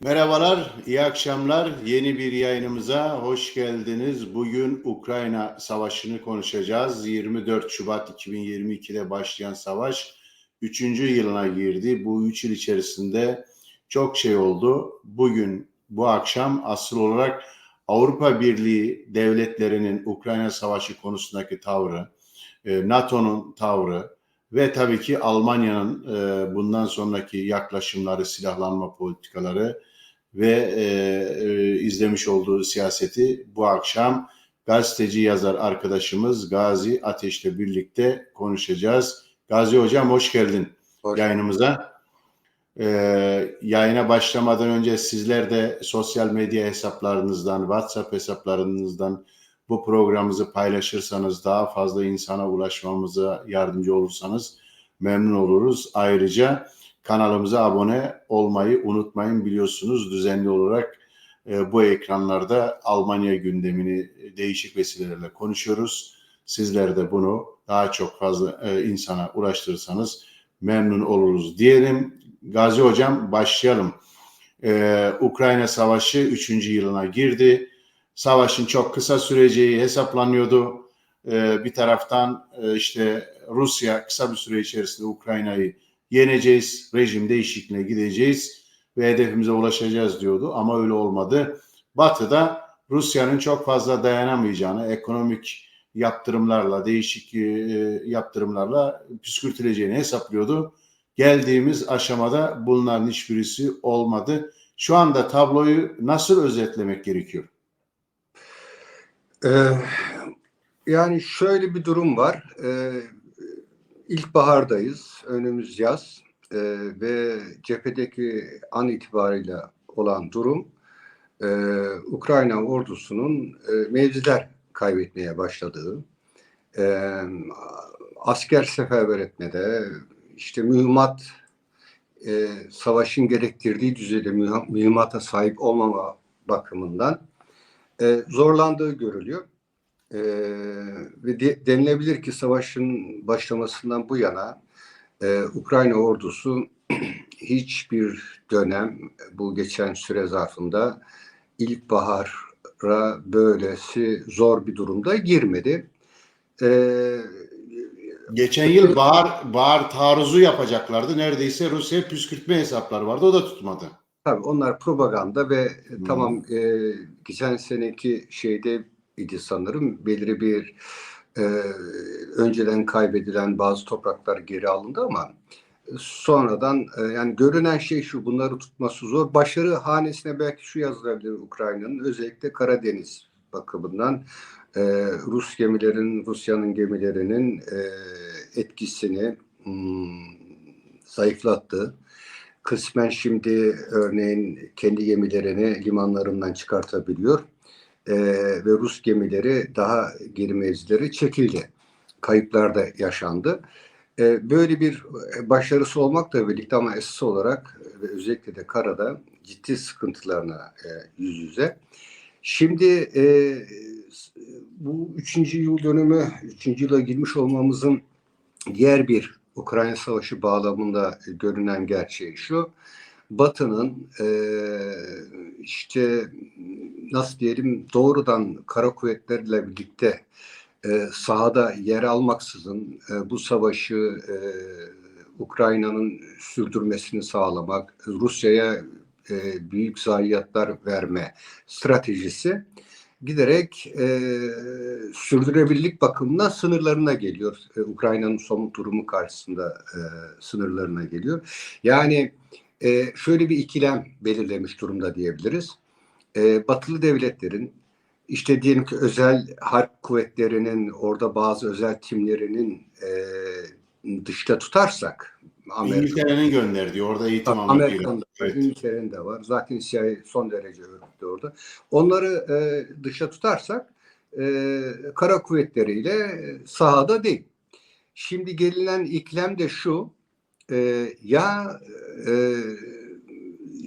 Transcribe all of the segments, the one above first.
Merhabalar, iyi akşamlar. Yeni bir yayınımıza hoş geldiniz. Bugün Ukrayna Savaşı'nı konuşacağız. 24 Şubat 2022'de başlayan savaş 3. yılına girdi. Bu 3 yıl içerisinde çok şey oldu. Bugün, bu akşam asıl olarak Avrupa Birliği devletlerinin Ukrayna Savaşı konusundaki tavrı, NATO'nun tavrı ve tabii ki Almanya'nın bundan sonraki yaklaşımları, silahlanma politikaları ve izlemiş olduğu siyaseti bu akşam gazeteci yazar arkadaşımız Gazi Ateş'le birlikte konuşacağız. Gazi Hocam hoş geldin yayınımıza. Yayına başlamadan önce sizler de sosyal medya hesaplarınızdan, WhatsApp hesaplarınızdan bu programımızı paylaşırsanız, daha fazla insana ulaşmamıza yardımcı olursanız memnun oluruz. Ayrıca kanalımıza abone olmayı unutmayın. Biliyorsunuz düzenli olarak bu ekranlarda Almanya gündemini değişik vesilelerle konuşuyoruz. Sizler de bunu daha çok fazla insana ulaştırırsanız memnun oluruz diyelim. Gazi Hocam başlayalım. Ukrayna Savaşı 3. yılına girdi. Savaşın çok kısa süreceği hesaplanıyordu. Bir taraftan işte Rusya kısa bir süre içerisinde Ukrayna'yı yeneceğiz, rejim değişikliğine gideceğiz ve hedefimize ulaşacağız diyordu ama öyle olmadı. Batı'da Rusya'nın çok fazla dayanamayacağını, ekonomik yaptırımlarla, değişik yaptırımlarla püskürtüleceğini hesaplıyordu. Geldiğimiz aşamada bunların hiçbirisi olmadı. Şu anda tabloyu nasıl özetlemek gerekiyor? Yani şöyle bir durum var. İlkbahardayız, önümüz yaz ve cephedeki an itibariyle olan durum Ukrayna ordusunun mevziler kaybetmeye başladığı, asker seferber etmede, işte mühimmat savaşın gerektirdiği düzeyde mühimmata sahip olmama bakımından zorlandığı görülüyor. Ve denilebilir ki savaşın başlamasından bu yana Ukrayna ordusu hiçbir dönem bu geçen süre zarfında ilkbahara böylesi zor bir durumda girmedi. Geçen yıl bahar taarruzu yapacaklardı. Neredeyse Rusya püskürtme hesapları vardı. O da tutmadı. Tabii onlar propaganda ve tamam geçen seneki şeyde idi sanırım belirli bir önceden kaybedilen bazı topraklar geri alındı ama sonradan yani görünen şey şu, bunları tutması zor. Başarı hanesine belki şu yazılabilir Ukrayna'nın, özellikle Karadeniz bakımından Rusya'nın gemilerinin etkisini zayıflattı. Kısmen şimdi örneğin kendi gemilerini limanlarından çıkartabiliyor ve Rus gemileri daha geri mevzilere çekildi. Kayıplar da yaşandı. Böyle bir başarısı olmakla birlikte ama esas olarak ve özellikle de karada ciddi sıkıntılarına yüz yüze. Şimdi bu 3. yıl dönümü, 3. yıla girmiş olmamızın diğer bir Ukrayna Savaşı bağlamında görünen gerçeği şu: Batı'nın işte nasıl diyelim doğrudan kara kuvvetlerle birlikte sahada yer almaksızın bu savaşı Ukrayna'nın sürdürmesini sağlamak, Rusya'ya büyük zayiatlar verme stratejisi giderek sürdürülebilirlik bakımından sınırlarına geliyor. Ukrayna'nın somut durumu karşısında sınırlarına geliyor. Yani şöyle bir ikilem belirlemiş durumda diyebiliriz. Batılı devletlerin, işte diyelim ki özel harp kuvvetlerinin, orada bazı özel timlerinin dışta tutarsak, İngiltere'nin gönderdiği orada eğitim Amerika'nın da, İngiltere'nin de var. Zaten CIA son derece örgütlü orada. Onları dışa tutarsak kara kuvvetleriyle sahada değil. Şimdi gelinen ikilem de şu: ya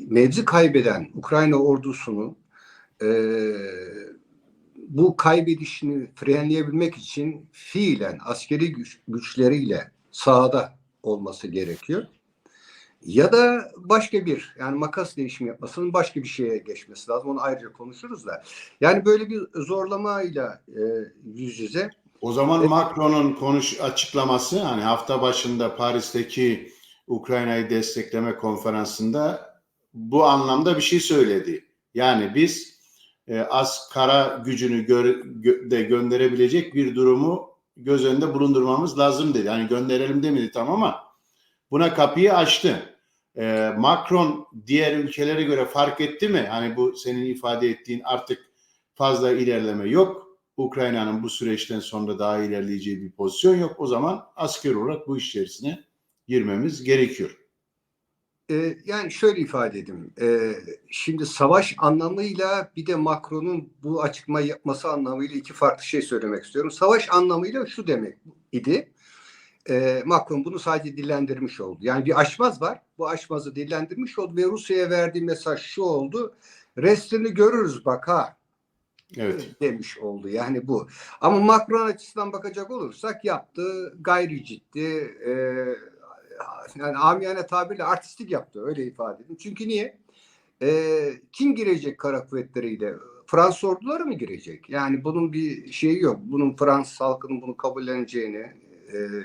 mevzi kaybeden Ukrayna ordusunu bu kaybedişini frenleyebilmek için fiilen askeri güçleriyle sahada olması gerekiyor. Ya da başka bir, yani makas değişimi yapmasının başka bir şeye geçmesi lazım. Onu ayrıca konuşuruz da. Yani böyle bir zorlamayla yüz yüze. O zaman Macron'un açıklaması, hani hafta başında Paris'teki Ukrayna'yı destekleme konferansında bu anlamda bir şey söyledi. Yani biz az kara gücünü de gönderebilecek bir durumu göz önünde bulundurmamız lazım dedi. Yani gönderelim demedi tam, ama buna kapıyı açtı. Macron diğer ülkelere göre fark etti mi? Hani bu senin ifade ettiğin artık fazla ilerleme yok. Ukrayna'nın bu süreçten sonra daha ilerleyeceği bir pozisyon yok. O zaman asker olarak bu iş içerisine girmemiz gerekiyor. Yani şöyle ifade edeyim. Şimdi savaş anlamıyla bir de Macron'un bu açıklamayı yapması anlamıyla iki farklı şey söylemek istiyorum. Savaş anlamıyla şu demek idi. Macron bunu sadece dillendirmiş oldu. Yani bir aşmaz var. Bu aşmazı dillendirmiş oldu ve Rusya'ya verdiği mesaj şu oldu. Restini görürüz bak ha. Evet. Demiş oldu. Yani bu. Ama Macron açısından bakacak olursak yaptığı gayri ciddi, yani amiyane tabirle artistik yaptı. Öyle ifade edin. Çünkü niye? Kim girecek kara kuvvetleriyle? Fransız orduları mı girecek? Yani bunun bir şeyi yok. Bunun Fransız halkının bunu kabulleneceğini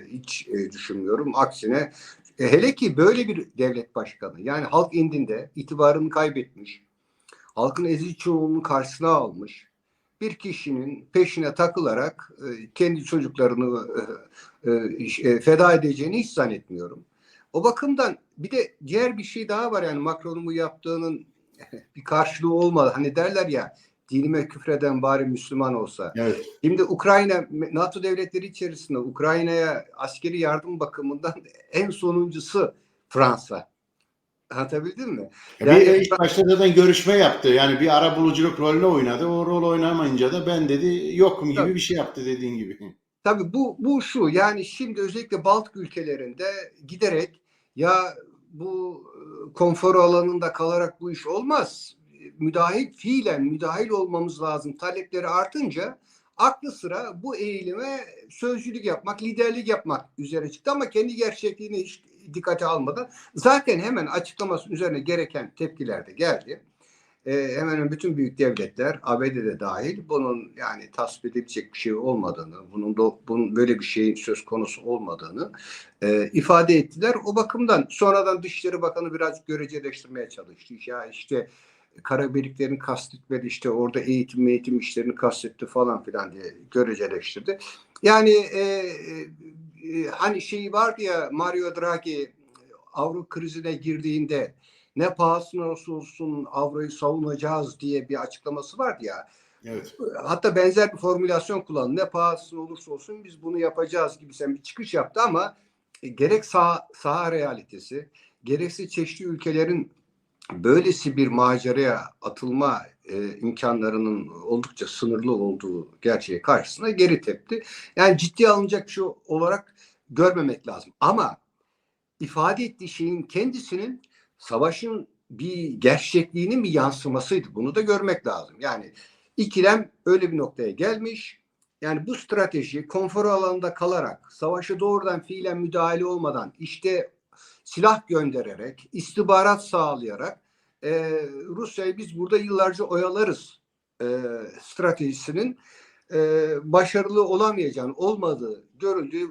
hiç düşünmüyorum. Aksine hele ki böyle bir devlet başkanı, yani halk indinde itibarını kaybetmiş, halkın ezici çoğunluğunu karşısına almış bir kişinin peşine takılarak kendi çocuklarını feda edeceğini hiç zannetmiyorum. O bakımdan bir de diğer bir şey daha var, yani Macron'un bu yaptığının bir karşılığı olmadı. Hani derler ya, dinime küfreden bari Müslüman olsa. Evet. Şimdi Ukrayna, NATO devletleri içerisinde Ukrayna'ya askeri yardım bakımından en sonuncusu Fransa. Anlatabildim mi? Yani Bir ilk başta zaten görüşme yaptı. Yani bir arabuluculuk rolünü oynadı. O rol oynamayınca da ben dedi yokum gibi bir şey yaptı, dediğin gibi. tabii bu şu, yani şimdi özellikle Baltık ülkelerinde giderek ya bu konfor alanında kalarak bu iş olmaz. Fiilen müdahil olmamız lazım. Talepleri artınca aklı sıra bu eğilime sözcülük yapmak, liderlik yapmak üzere çıktı ama kendi gerçekliğini hiç dikkate almadan zaten hemen açıklaması üzerine gereken tepkiler de geldi. Hemen hemen bütün büyük devletler, ABD'de dahil, bunun yani tasvip edilecek bir şey olmadığını, bunun böyle bir şeyin söz konusu olmadığını ifade ettiler. O bakımdan sonradan Dışişleri Bakanı birazcık göreceleştirmeye çalıştı. Ya işte kara birliklerini kastetmedi, işte orada eğitim işlerini kastetti falan filan diye göreceleştirdi. Yani hani şey vardı ya, Mario Draghi Avro krizine girdiğinde ne pahasına olsun avroyu savunacağız diye bir açıklaması vardı ya. Evet. Hatta benzer bir formülasyon kullandı. Ne pahasına olursa olsun biz bunu yapacağız gibi sen bir çıkış yaptı ama gerek saha realitesi, gerekse çeşitli ülkelerin böylesi bir maceraya atılma imkanlarının oldukça sınırlı olduğu gerçeği karşısında geri tepti. Yani ciddiye alınacak bir şey olarak görmemek lazım. Ama ifade ettiği şeyin kendisinin savaşın bir gerçekliğinin bir yansımasıydı. Bunu da görmek lazım. Yani ikilem öyle bir noktaya gelmiş. Yani bu strateji konfor alanında kalarak, savaşı doğrudan fiilen müdahale olmadan, işte silah göndererek, istihbarat sağlayarak Rusya'yı biz burada yıllarca oyalarız stratejisinin başarılı olamayacağını, olmadığı görüldüğü,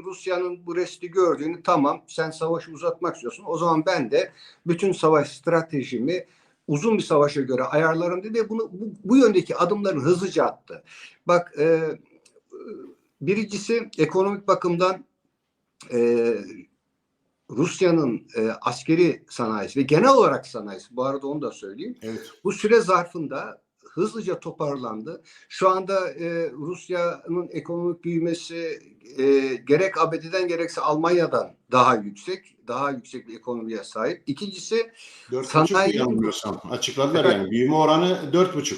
Rusya'nın bu resti gördüğünü, tamam sen savaşı uzatmak istiyorsun, o zaman ben de bütün savaş stratejimi uzun bir savaşa göre ayarlarım dedi ve bu yöndeki adımların hızlıca attı. Bak birincisi ekonomik bakımdan Rusya'nın askeri sanayisi ve genel olarak sanayisi, bu arada onu da söyleyeyim. Evet. Bu süre zarfında hızlıca toparlandı. Şu anda Rusya'nın ekonomik büyümesi gerek ABD'den gerekse Almanya'dan daha yüksek bir ekonomiye sahip. İkincisi 4,5 yanılmıyorsam açıkladılar, yani büyüme oranı 4,5.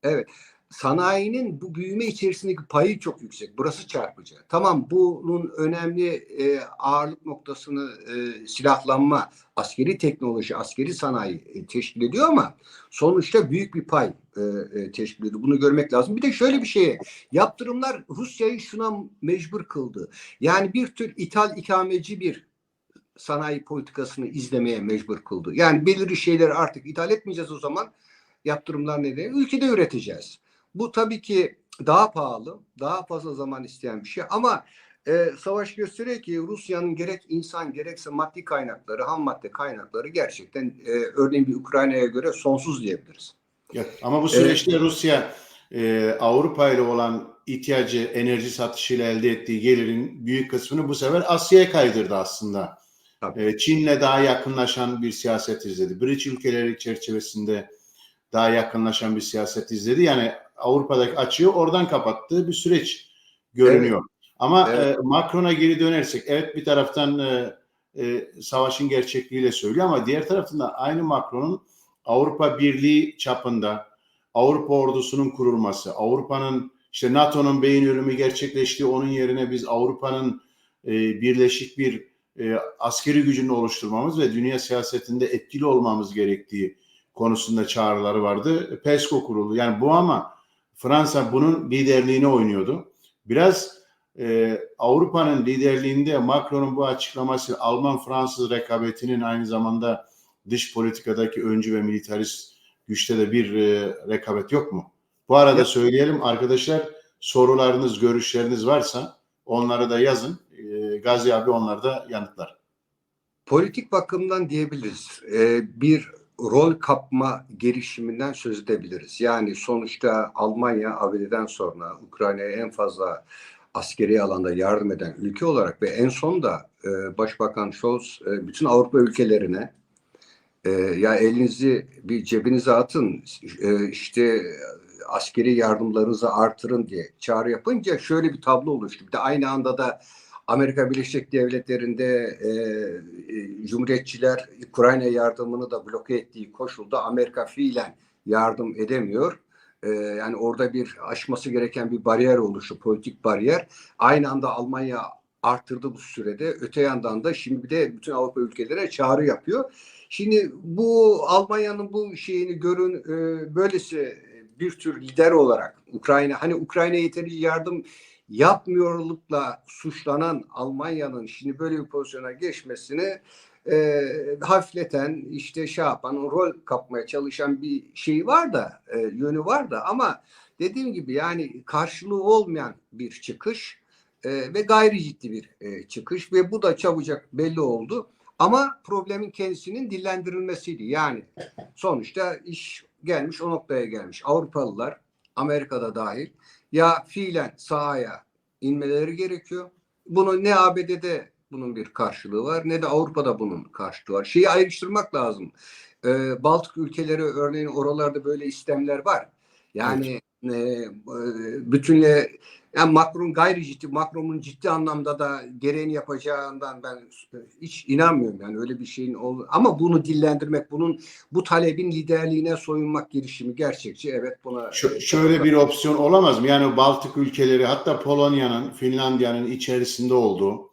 Evet. Sanayinin bu büyüme içerisindeki payı çok yüksek. Burası çarpıcı. Tamam, bunun önemli ağırlık noktasını silahlanma, askeri teknoloji, askeri sanayi teşkil ediyor ama sonuçta büyük bir pay teşkil ediyor. Bunu görmek lazım. Bir de şöyle bir şey, yaptırımlar Rusya'yı şuna mecbur kıldı. Yani bir tür ithal ikameci bir sanayi politikasını izlemeye mecbur kıldı. Yani belirli şeyleri artık ithal etmeyeceğiz o zaman. Yaptırımlar nedeniyle ülkede üreteceğiz. Bu tabii ki daha pahalı, daha fazla zaman isteyen bir şey ama savaş gösteriyor ki Rusya'nın gerek insan gerekse maddi kaynakları, ham madde kaynakları gerçekten örneğin bir Ukrayna'ya göre sonsuz diyebiliriz. Ya, ama bu süreçte Rusya Avrupa ile olan ihtiyacı enerji satışıyla elde ettiği gelirin büyük kısmını bu sefer Asya'ya kaydırdı aslında. Çin'le daha yakınlaşan bir siyaset izledi. BRICS ülkeleri çerçevesinde daha yakınlaşan bir siyaset izledi. Yani Avrupa'daki açığı oradan kapattığı bir süreç görünüyor. Evet. Ama Macron'a geri dönersek, evet bir taraftan savaşın gerçekliğiyle söylüyor ama diğer taraftan da aynı Macron'un Avrupa Birliği çapında Avrupa ordusunun kurulması, Avrupa'nın işte NATO'nun beyin ölümü gerçekleştiği, onun yerine biz Avrupa'nın birleşik bir askeri gücünü oluşturmamız ve dünya siyasetinde etkili olmamız gerektiği konusunda çağrıları vardı. PESCO kuruldu. Yani bu ama Fransa bunun liderliğini oynuyordu. Biraz Avrupa'nın liderliğinde Macron'un bu açıklaması Alman-Fransız rekabetinin aynı zamanda dış politikadaki öncü ve militarist güçte de bir rekabet yok mu? Bu arada söyleyelim arkadaşlar, sorularınız, görüşleriniz varsa onları da yazın. Gazi abi onları da yanıtlar. Politik bakımdan diyebiliriz. Bir rol kapma girişiminden söz edebiliriz. Yani sonuçta Almanya, ABD'den sonra Ukrayna'ya en fazla askeri alanda yardım eden ülke olarak ve en son da Başbakan Scholz bütün Avrupa ülkelerine ya elinizi bir cebinize atın, işte askeri yardımlarınızı artırın diye çağrı yapınca şöyle bir tablo oluştu. Bir de aynı anda da Amerika Birleşik Devletleri'nde Cumhuriyetçiler Ukrayna yardımını da bloke ettiği koşulda Amerika fiilen yardım edemiyor. Yani orada bir aşması gereken bir bariyer oluştu, politik bariyer. Aynı anda Almanya arttırdı bu sürede. Öte yandan da şimdi bir de bütün Avrupa ülkelere çağrı yapıyor. Şimdi bu Almanya'nın bu şeyini görün, böylesi bir tür lider olarak Ukrayna yeterince yardım yapmıyorlukla suçlanan Almanya'nın şimdi böyle bir pozisyona geçmesini hafifleten işte rol kapmaya çalışan bir şey var da yönü var da ama dediğim gibi yani karşılığı olmayan bir çıkış ve gayri ciddi bir çıkış ve bu da çabucak belli oldu. Ama problemin kendisinin dillendirilmesiydi. Yani sonuçta iş gelmiş o noktaya gelmiş. Avrupalılar, Amerika'da dahil ya fiilen sahaya inmeleri gerekiyor. Bunu ne ABD'de bunun bir karşılığı var ne de Avrupa'da bunun karşılığı var. Şeyi ayrıştırmak lazım. Baltık ülkeleri örneğin oralarda böyle istemler var. Yani bütünle yani Macron'un ciddi anlamda da gereğini yapacağından ben hiç inanmıyorum yani öyle bir şeyin ama bunu dillendirmek, bu talebin liderliğine soyunmak girişimi gerçekçi. Evet buna şöyle bir opsiyon olamaz mı? Yani Baltık ülkeleri hatta Polonya'nın, Finlandiya'nın içerisinde olduğu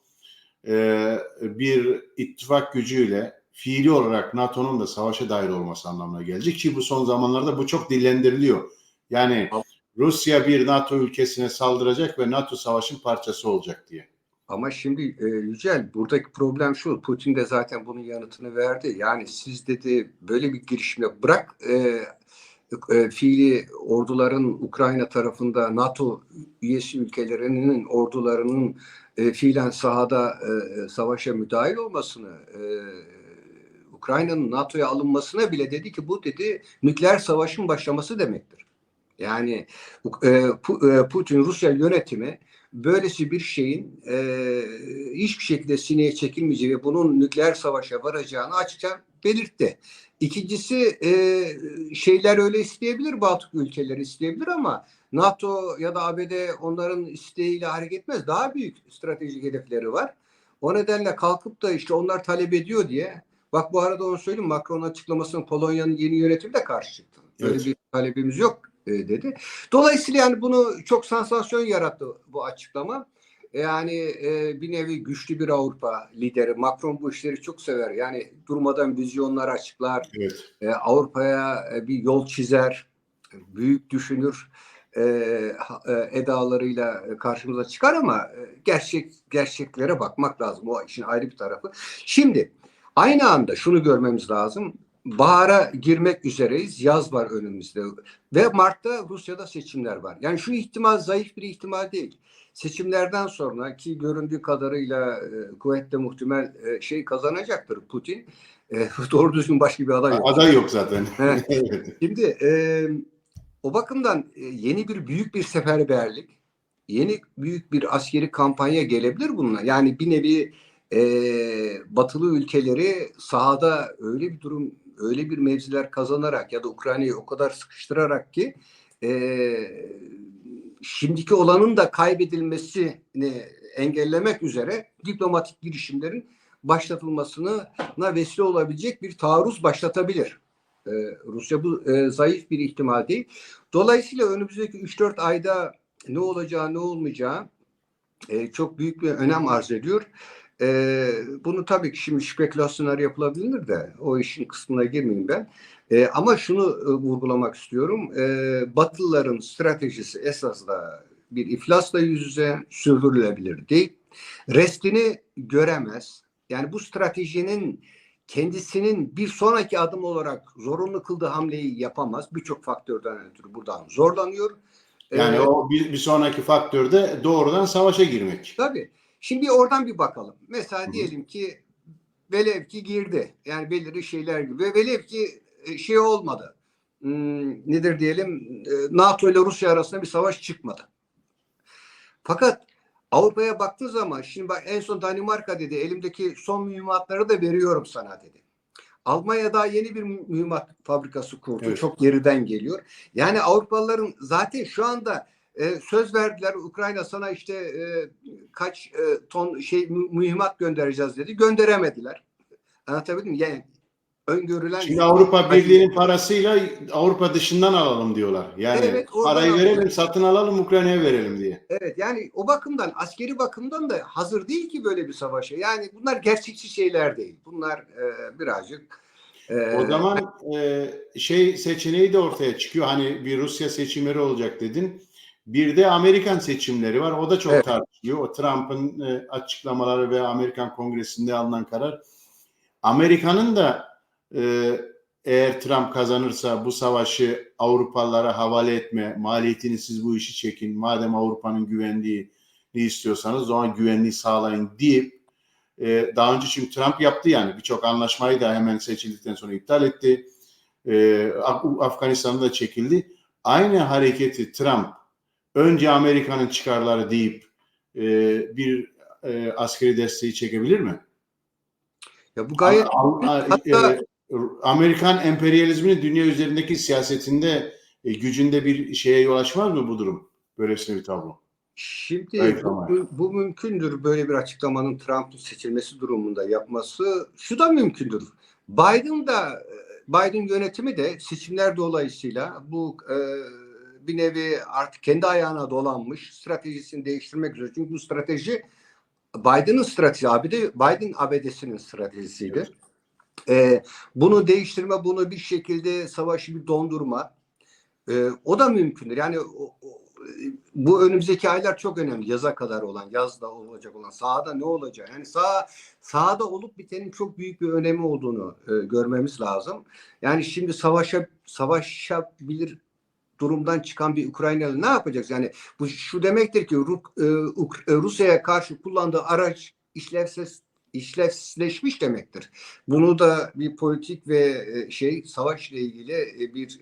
bir ittifak gücüyle fiili olarak NATO'nun da savaşa dahil olması anlamına gelecek ki bu son zamanlarda bu çok dillendiriliyor. Yani Rusya bir NATO ülkesine saldıracak ve NATO savaşın parçası olacak diye. Ama şimdi Yücel buradaki problem şu. Putin de zaten bunun yanıtını verdi. Yani siz dedi böyle bir girişimle bırak fiili orduların Ukrayna tarafında NATO üyesi ülkelerinin ordularının fiilen sahada savaşa müdahil olmasını Ukrayna'nın NATO'ya alınmasına bile dedi ki bu dedi nükleer savaşın başlaması demektir. Yani Putin Rusya yönetimi böylesi bir şeyin hiçbir şekilde sineye çekilmeyeceği ve bunun nükleer savaşa varacağını açıkça belirtti. İkincisi şeyler öyle isteyebilir, Baltık ülkeleri isteyebilir ama NATO ya da ABD onların isteğiyle hareket etmez. Daha büyük stratejik hedefleri var. O nedenle kalkıp da işte onlar talep ediyor diye. Bak bu arada onu söyleyeyim, Macron'un açıklamasının Polonya'nın yeni yönetimi de karşı çıktı. Böyle bir talebimiz yok dedi. Dolayısıyla yani bunu çok sansasyon yarattı bu açıklama. Yani bir nevi güçlü bir Avrupa lideri. Macron bu işleri çok sever. Yani durmadan vizyonlar açıklar. Evet. Avrupa'ya bir yol çizer. Büyük düşünür. edalarıyla karşımıza çıkar ama gerçeklere bakmak lazım. O işin ayrı bir tarafı. Şimdi aynı anda şunu görmemiz lazım. Bahara girmek üzereyiz. Yaz var önümüzde. Ve Mart'ta Rusya'da seçimler var. Yani şu ihtimal zayıf bir ihtimal değil. Seçimlerden sonra ki göründüğü kadarıyla kuvvetle muhtemel şey kazanacaktır Putin. Doğru düzgün başka bir aday yok. Aday yok zaten. Şimdi o bakımdan yeni büyük bir seferberlik, yeni büyük bir askeri kampanya gelebilir bununla. Yani bir nevi batılı ülkeleri sahada öyle bir durum, öyle bir mevziler kazanarak ya da Ukrayna'yı o kadar sıkıştırarak ki şimdiki olanın da kaybedilmesini engellemek üzere diplomatik girişimlerin başlatılmasına vesile olabilecek bir taarruz başlatabilir. Rusya bu zayıf bir ihtimal değil. Dolayısıyla önümüzdeki 3-4 ayda ne olacağı ne olmayacağı çok büyük bir önem arz ediyor. Bunu tabii ki şimdi spekülasyonlar yapılabilir de o işin kısmına girmeyeyim ben. Ama şunu vurgulamak istiyorum. Batılıların stratejisi esasında bir iflasla yüz yüze, sürdürülebilir değil. Restini göremez. Yani bu stratejinin kendisinin bir sonraki adım olarak zorunlu kıldığı hamleyi yapamaz. Birçok faktörden ötürü buradan zorlanıyor. Yani o bir sonraki faktör de doğrudan savaşa girmek. Tabii. Şimdi oradan bir bakalım. Mesela diyelim ki velev ki girdi. Yani belirli şeyler gibi. Ve velev ki şey olmadı. Nedir diyelim? NATO ile Rusya arasında bir savaş çıkmadı. Fakat Avrupa'ya baktığı zaman şimdi bak en son Danimarka dedi elimdeki son mühimmatları da veriyorum sana dedi. Almanya daha yeni bir mühimmat fabrikası kurdu. Evet. Çok geriden geliyor. Yani Avrupalıların zaten şu anda söz verdiler Ukrayna sana işte kaç ton mühimmat göndereceğiz dedi. Gönderemediler. Anlatabildim mi? Yani öngörülen... Şimdi Avrupa Birliği'nin parasıyla Avrupa dışından alalım diyorlar. Yani evet, parayı verelim, satın alalım, Ukrayna'ya verelim diye. Evet, yani o bakımdan, askeri bakımdan da hazır değil ki böyle bir savaşa. Yani bunlar gerçekçi şeyler değil. Bunlar birazcık... O zaman seçeneği de ortaya çıkıyor. Hani bir Rusya seçimleri olacak dedin. Bir de Amerikan seçimleri var. O da çok tartışılıyor. O Trump'ın açıklamaları ve Amerikan Kongresi'nde alınan karar. Amerika'nın da eğer Trump kazanırsa bu savaşı Avrupalılara havale etme, maliyetini siz bu işi çekin, madem Avrupa'nın güvenliğini istiyorsanız o zaman güvenliği sağlayın deyip daha önce çünkü Trump yaptı yani birçok anlaşmayı da hemen seçildikten sonra iptal etti. Afganistan'da da çekildi. Aynı hareketi Trump önce Amerika'nın çıkarları deyip bir askeri desteği çekebilir mi? Ya bu gayet Amerikan emperyalizminin dünya üzerindeki siyasetinde gücünde bir şeye yol açmaz mı bu durum? Böylesine bir tablo. Şimdi bu mümkündür. Böyle bir açıklamanın Trump'ın seçilmesi durumunda yapması. Şu da mümkündür. Biden yönetimi de seçimler dolayısıyla bu bir nevi artık kendi ayağına dolanmış stratejisini değiştirmek üzere. Çünkü bu strateji Biden'ın stratejisi, Biden ABD'sinin stratejisiydi. Evet. Bunu değiştirme, bunu bir şekilde savaşı bir dondurma. O da mümkündür. Yani bu önümüzdeki aylar çok önemli. Yaza kadar olan, yazda olacak olan, sahada ne olacak? Yani sahada olup bitenin çok büyük bir önemi olduğunu görmemiz lazım. Yani şimdi savaşabilir durumdan çıkan bir Ukraynalı ne yapacak? Yani bu şu demektir ki Rusya'ya karşı kullandığı araç işlevsizleşmiş demektir. Bunu da bir politik ve savaşla ilgili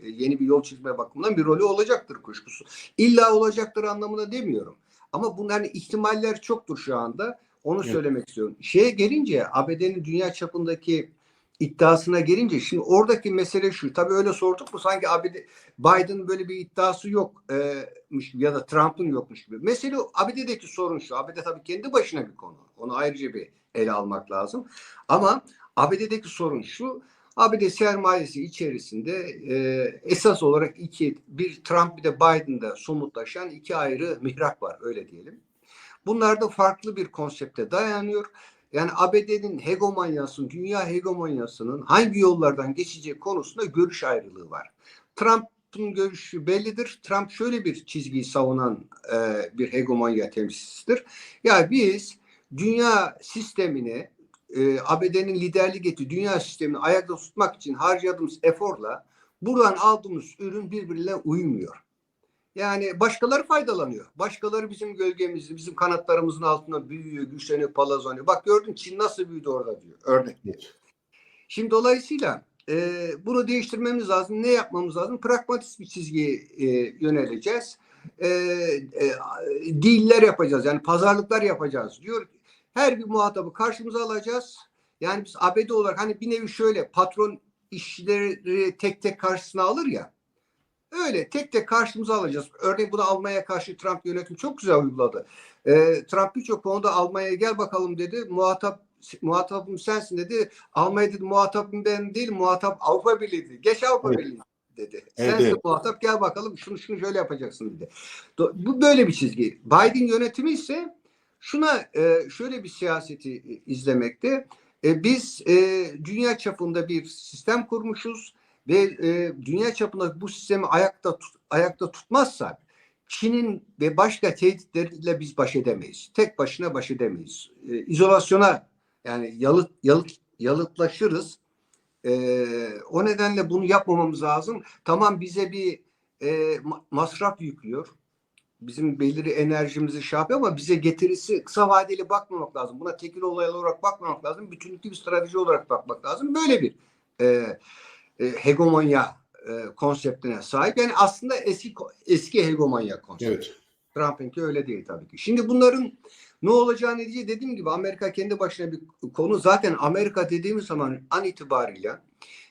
yeni bir yol çizme bakımından bir rolü olacaktır kuşkusu. İlla olacaktır anlamına demiyorum. Ama bunların ihtimaller çoktur şu anda. Onu söylemek istiyorum. Gelince ABD'nin dünya çapındaki iddiasına gelince şimdi oradaki mesele şu. Tabii öyle sorduk mu sanki Biden'ın böyle bir iddiası yokmuş ya da Trump'ın yokmuş gibi. Mesele ABD'deki sorun şu. ABD tabii kendi başına bir konu. Onu ayrıca bir ele almak lazım. Ama ABD'deki sorun şu. ABD sermayesi içerisinde esas olarak bir Trump bir de Biden'da somutlaşan iki ayrı mihrak var öyle diyelim. Bunlar da farklı bir konsepte dayanıyor. Yani ABD'nin dünya hegemonyasının hangi yollardan geçeceği konusunda görüş ayrılığı var. Trump Trump'ın görüşü bellidir. Trump şöyle bir çizgiyi savunan bir hegemonya temsilcisidir. Ya biz dünya sistemini ABD'nin liderlik ettiği dünya sistemini ayakta tutmak için harcadığımız eforla buradan aldığımız ürün birbirine uymuyor. Yani başkaları faydalanıyor. Başkaları bizim gölgemizde, bizim kanatlarımızın altında büyüyor, güçleniyor, palazlanıyor. Bak gördün Çin nasıl büyüdü orada diyor. Örnek. Şimdi dolayısıyla bunu değiştirmemiz lazım. Ne yapmamız lazım? Pragmatist bir çizgiye yöneleceğiz. Dealler yapacağız. Yani pazarlıklar yapacağız. Diyor her bir muhatabı karşımıza alacağız. Yani biz ABD olarak hani bir nevi şöyle patron işçileri tek tek karşısına alır ya. Öyle tek tek karşımıza alacağız. Örneğin bunu Almanya'ya karşı Trump yönetimi çok güzel uyguladı. Trump birçok konuda Almanya'ya gel bakalım dedi. Muhatabım sensin dedi. Almanya dedi muhatabım ben değil, muhatap Avrupa Birliği dedi. Geç Avrupa Evet. Birliği dedi. Evet, Sensin evet. muhatap gel bakalım şunu şöyle yapacaksın dedi. Bu böyle bir çizgi. Biden yönetimi ise şöyle bir siyaseti izlemekte. Biz dünya çapında bir sistem kurmuşuz ve dünya çapında bu sistemi ayakta tutmazsak Çin'in ve başka tehditleriyle biz baş edemeyiz. Tek başına baş edemeyiz. İzolasyona yani yalıtlaşırız. O nedenle bunu yapmamamız lazım. Tamam bize bir masraf yüklüyor. Bizim belirli enerjimizi şey yapıyor ama bize getirisi kısa vadeli bakmamak lazım. Buna tekil olay olarak bakmamak lazım. Bütünlüklü bir strateji olarak bakmak lazım. Böyle bir hegemonya konseptine sahip. Yani aslında eski hegemonya konsepti. Evet. Trump'ınki öyle değil tabii ki. Şimdi bunların ne olacağını diye dediğim gibi Amerika kendi başına bir konu. Zaten Amerika dediğimiz zaman an itibariyle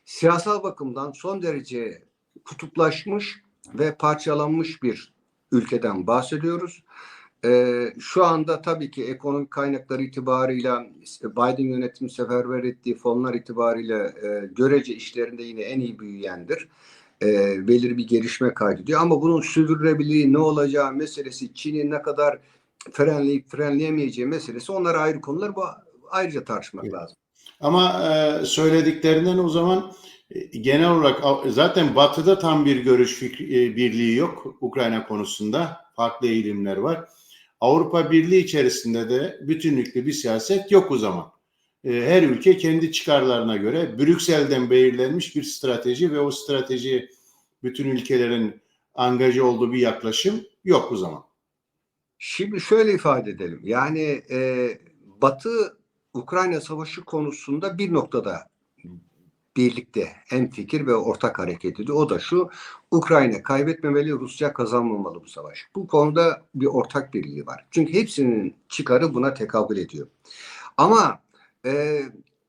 siyasal bakımdan son derece kutuplaşmış ve parçalanmış bir ülkeden bahsediyoruz. Şu anda tabii ki ekonomik kaynakları itibarıyla Biden yönetimi seferber ettiği fonlar itibariyle görece işlerinde yine en iyi büyüyendir. Belirli bir gelişme kaydediyor. Ama bunun sürdürülebilirliği ne olacağı meselesi, Çin'in ne kadar frenleyip frenleyemeyeceği meselesi onlar ayrı konular. Bu ayrıca tartışmak Evet. lazım. Ama söylediklerinden o zaman genel olarak zaten Batı'da tam bir görüş birliği yok Ukrayna konusunda. Farklı eğilimler var. Avrupa Birliği içerisinde de bütünlüklü bir siyaset yok o zaman. Her ülke kendi çıkarlarına göre Brüksel'den belirlenmiş bir strateji ve o strateji bütün ülkelerin angaja olduğu bir yaklaşım yok o zaman. Şimdi şöyle ifade edelim. Yani Batı Ukrayna Savaşı konusunda bir noktada birlikte hemfikir ve ortak hareket ediyor. O da şu: Ukrayna kaybetmemeli, Rusya kazanmamalı bu savaş. Bu konuda bir ortak birliği var. Çünkü hepsinin çıkarı buna tekabül ediyor. Ama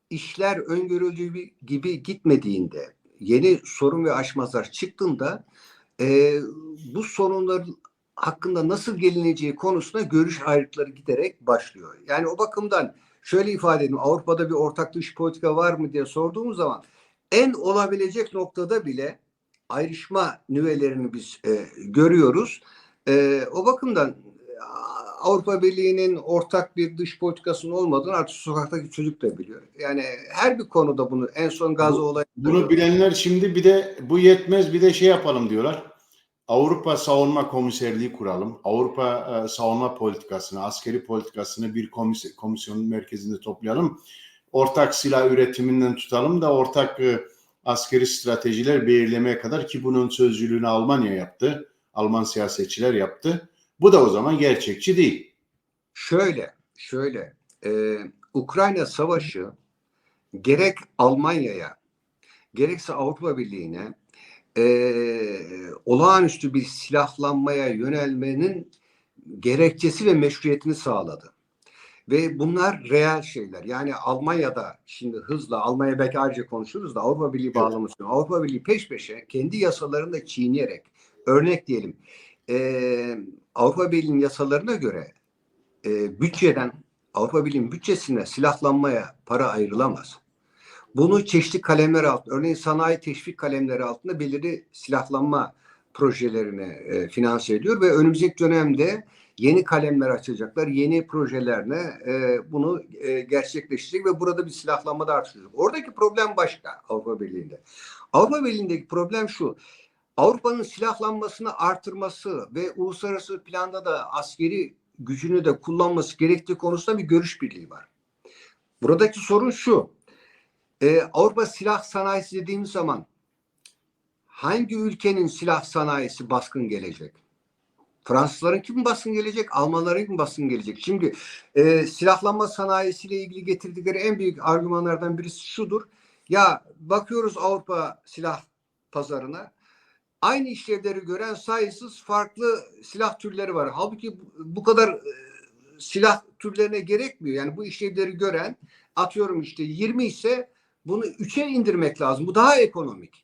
işler öngörüldüğü gibi gitmediğinde, yeni sorun ve aşmazlar çıktığında bu sorunların hakkında nasıl gelineceği konusunda görüş ayrılıkları giderek başlıyor. Yani o bakımdan şöyle ifade edeyim: Avrupa'da bir ortak dış politika var mı diye sorduğumuz zaman en olabilecek noktada bile ayrışma nüvelerini biz görüyoruz. O bakımdan Avrupa Birliği'nin ortak bir dış politikasının olmadığını artık sokaktaki çocuk da biliyor. Yani her bir konuda bunu en son Gazze olayında Bunu bilenler şimdi bir de bu yetmez bir de şey yapalım diyorlar. Avrupa Savunma Komiserliği kuralım. Avrupa savunma politikasını, askeri politikasını bir komisyonun merkezinde toplayalım. Ortak silah üretiminden tutalım da ortak askeri stratejiler belirlemeye kadar, ki bunun sözcülüğünü Almanya yaptı. Alman siyasetçiler yaptı. Bu da o zaman gerçekçi değil. Şöyle, Ukrayna Savaşı gerek Almanya'ya gerekse Avrupa Birliği'ne olağanüstü bir silahlanmaya yönelmenin gerekçesi ve meşruiyetini sağladı. Ve bunlar reel şeyler. Yani Almanya'da şimdi hızla, Almanya belki ayrıca konuşuruz da Avrupa Birliği bağlaması. Evet. Avrupa Birliği peş peşe kendi yasalarını da çiğneyerek, örnek diyelim, Avrupa Birliği'nin yasalarına göre Avrupa Birliği'nin bütçesine silahlanmaya para ayrılamaz. Bunu çeşitli kalemler altında, örneğin sanayi teşvik kalemleri altında belirli silahlanma projelerini finanse ediyor ve önümüzdeki dönemde yeni kalemler açacaklar, yeni projelerine bunu gerçekleştirecek ve burada bir silahlanma da artıracak. Oradaki problem başka Avrupa Birliği'nde. Avrupa Birliği'ndeki problem şu: Avrupa'nın silahlanmasını artırması ve uluslararası planda da askeri gücünü de kullanması gerektiği konusunda bir görüş birliği var. Buradaki sorun şu. Avrupa silah sanayisi dediğimiz zaman hangi ülkenin silah sanayisi baskın gelecek? Fransızların kim baskın gelecek? Almanların kim baskın gelecek? Şimdi silahlanma sanayisiyle ilgili getirdikleri en büyük argümanlardan birisi şudur. Ya bakıyoruz Avrupa silah pazarına. Aynı işlevleri gören sayısız farklı silah türleri var. Halbuki bu kadar silah türlerine gerekmiyor. Yani bu işlevleri gören, atıyorum işte 20 ise bunu 3'e indirmek lazım. Bu daha ekonomik.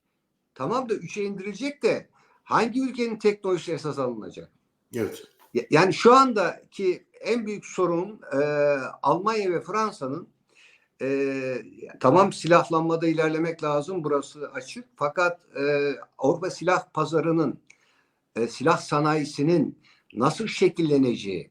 Tamam da 3'e indirilecek de hangi ülkenin teknolojisi esas alınacak? Evet. Yani şu andaki en büyük sorun Almanya ve Fransa'nın tamam silahlanmada ilerlemek lazım. Burası açık. Fakat Avrupa silah pazarının, silah sanayisinin nasıl şekilleneceği,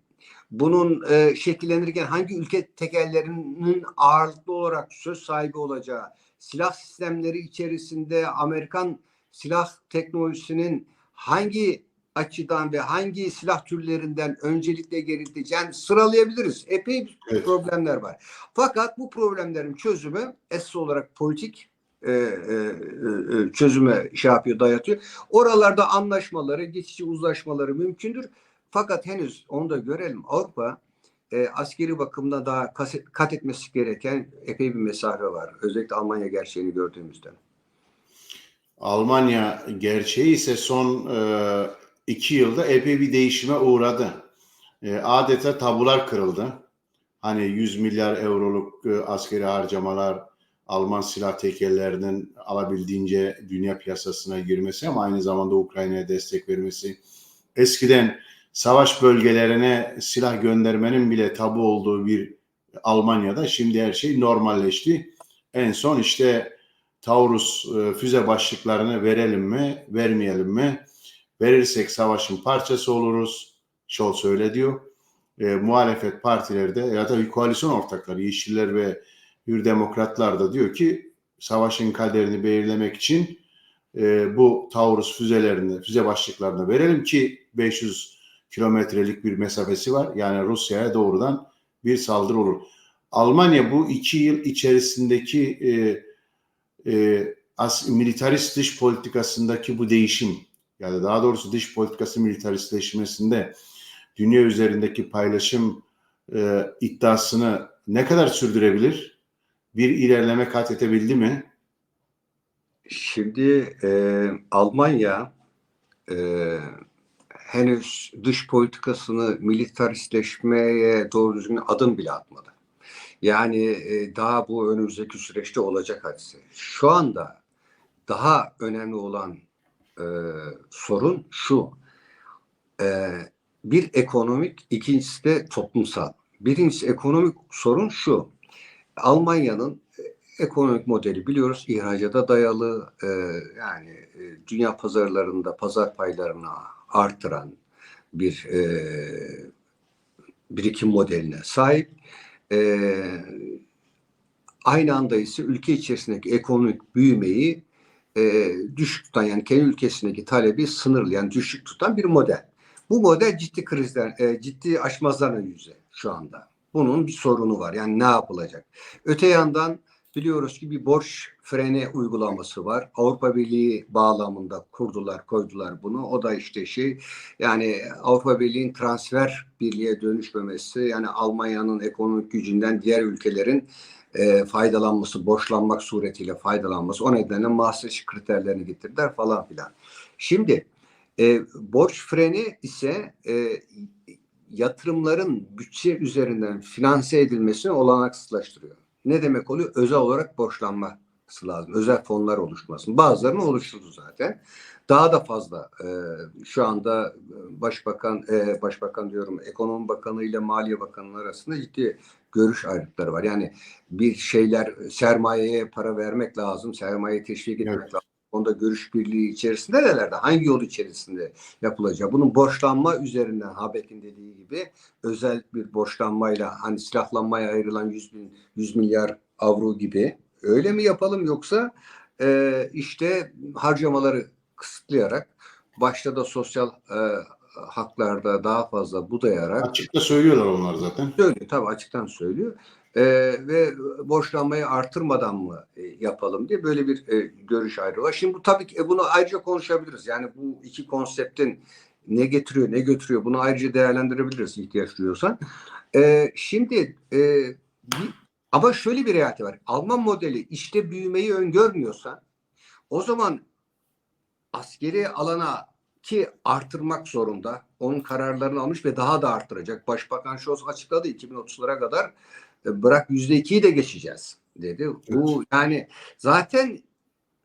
bunun şekillenirken hangi ülke tekellerinin ağırlıklı olarak söz sahibi olacağı, silah sistemleri içerisinde Amerikan silah teknolojisinin hangi açıdan ve hangi silah türlerinden öncelikle gelişeceğini sıralayabiliriz. Epey Evet. problemler var. Fakat bu problemlerin çözümü esas olarak politik çözüme dayatıyor. Oralarda anlaşmaları, geçici uzlaşmaları mümkündür. Fakat henüz onu da görelim. Avrupa askeri bakımda daha kat etmesi gereken epey bir mesafe var. Özellikle Almanya gerçeğini gördüğümüzde. Almanya gerçeği ise son 2 yılda epey bir değişime uğradı. Adeta tabular kırıldı. Hani 100 milyar euroluk askeri harcamalar, Alman silah tekellerinin alabildiğince dünya piyasasına girmesi ama aynı zamanda Ukrayna'ya destek vermesi. Eskiden savaş bölgelerine silah göndermenin bile tabu olduğu bir Almanya'da şimdi her şey normalleşti. En son işte Taurus füze başlıklarını verelim mi, vermeyelim mi? Verirsek savaşın parçası oluruz. Scholz öyle diyor. Muhalefet partileri de ya da koalisyon ortakları Yeşiller ve Hür Demokratlar da diyor ki savaşın kaderini belirlemek için bu Taurus füze başlıklarını verelim ki 500 kilometrelik bir mesafesi var. Yani Rusya'ya doğrudan bir saldırı olur. Almanya bu 2 yıl içerisindeki militarist dış politikasındaki bu değişim, yani daha doğrusu dış politikası militaristleşmesinde dünya üzerindeki paylaşım iddiasını ne kadar sürdürebilir? Bir ilerleme kat edebildi mi? Şimdi Almanya henüz dış politikasını militaristleşmeye doğru düzgün adım bile atmadı. Yani daha bu önümüzdeki süreçte olacak hadise. Şu anda daha önemli olan sorun şu. Bir ekonomik, ikincisi de toplumsal. Birincisi ekonomik sorun şu. Almanya'nın ekonomik modeli biliyoruz ihracata dayalı, yani dünya pazarlarında pazar paylarını artıran bir birikim modeline sahip. Aynı anda ise ülke içerisindeki ekonomik büyümeyi düşük tutan, yani kendi ülkesindeki talebi sınırlı, yani düşük tutan bir model. Bu model ciddi krizler, ciddi aşmazlarla yüze şu anda. Bunun bir sorunu var. Yani ne yapılacak? Öte yandan biliyoruz ki bir borç freni uygulaması var. Avrupa Birliği bağlamında koydular bunu. O da işte yani Avrupa Birliği'nin transfer birliğe dönüşmemesi, yani Almanya'nın ekonomik gücünden diğer ülkelerin faydalanması, borçlanmak suretiyle faydalanması. O nedenle Maastricht kriterlerini getirdiler falan filan. Şimdi borç freni ise yatırımların bütçe üzerinden finanse edilmesini olanaksızlaştırıyor. Ne demek oluyor? Özel olarak borçlanması lazım. Özel fonlar oluşmasın. Bazılarının oluşturdu zaten. Daha da fazla şu anda Başbakan diyorum, Ekonomi Bakanı ile Maliye Bakanı arasında ciddi görüş ayrılıkları var. Yani bir şeyler, sermayeye para vermek lazım, sermaye teşvik etmek lazım. Onda görüş birliği içerisinde nelerde, hangi yol içerisinde yapılacak? Bunun borçlanma üzerinden, Habeck'in dediği gibi özel bir borçlanmayla, hani silahlanmaya ayrılan 100 milyar avro gibi öyle mi yapalım, yoksa işte harcamaları kısıtlayarak, başta da sosyal haklarda daha fazla budayarak, Açıkta söylüyorlar onlar zaten. söylüyor, tabii açıktan söylüyor. Ve borçlanmayı artırmadan mı yapalım diye böyle bir görüş ayrılığı var. Şimdi bu tabii ki bunu ayrıca konuşabiliriz. Yani bu iki konseptin ne getiriyor, ne götürüyor, bunu ayrıca değerlendirebiliriz ihtiyaç duyuyorsan. Şimdi ama şöyle bir realite var. Alman modeli işte büyümeyi öngörmüyorsa, o zaman askeri alana ki artırmak zorunda. Onun kararlarını almış ve daha da artıracak. Başbakan Scholz açıkladı 2030'lara kadar bırak %2'yi de geçeceğiz dedi. Bu yani zaten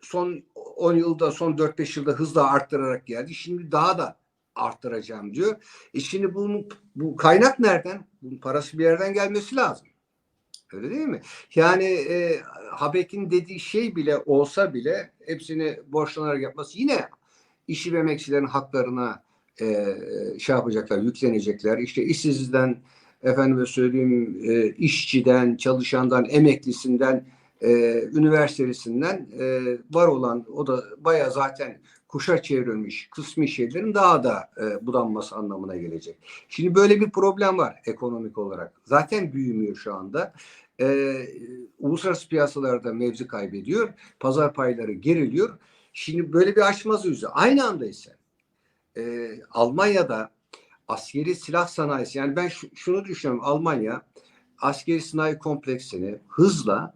son 10 yılda, son 4-5 yılda hızla arttırarak geldi. Şimdi daha da arttıracağım diyor. Şimdi bu kaynak nereden? Bunun parası bir yerden gelmesi lazım. Öyle değil mi? Yani Habeck'in dediği şey bile olsa bile hepsini borçlanarak yapması yine işçi ve emekçilerin haklarına şey yapacaklar, yüklenecekler. İşte işsizden, efendime söyleyeyim, işçiden, çalışandan, emeklisinden, üniversitesinden var olan, o da bayağı zaten kuşa çevrilmiş kısmi şeylerin daha da budanması anlamına gelecek. Şimdi böyle bir problem var ekonomik olarak. Zaten büyümüyor şu anda. Uluslararası piyasalarda mevzi kaybediyor. Pazar payları geriliyor. Şimdi böyle bir açmaz yüzü. Aynı anda ise Almanya'da askeri silah sanayisi, yani ben şunu düşünüyorum, Almanya askeri sanayi kompleksini hızla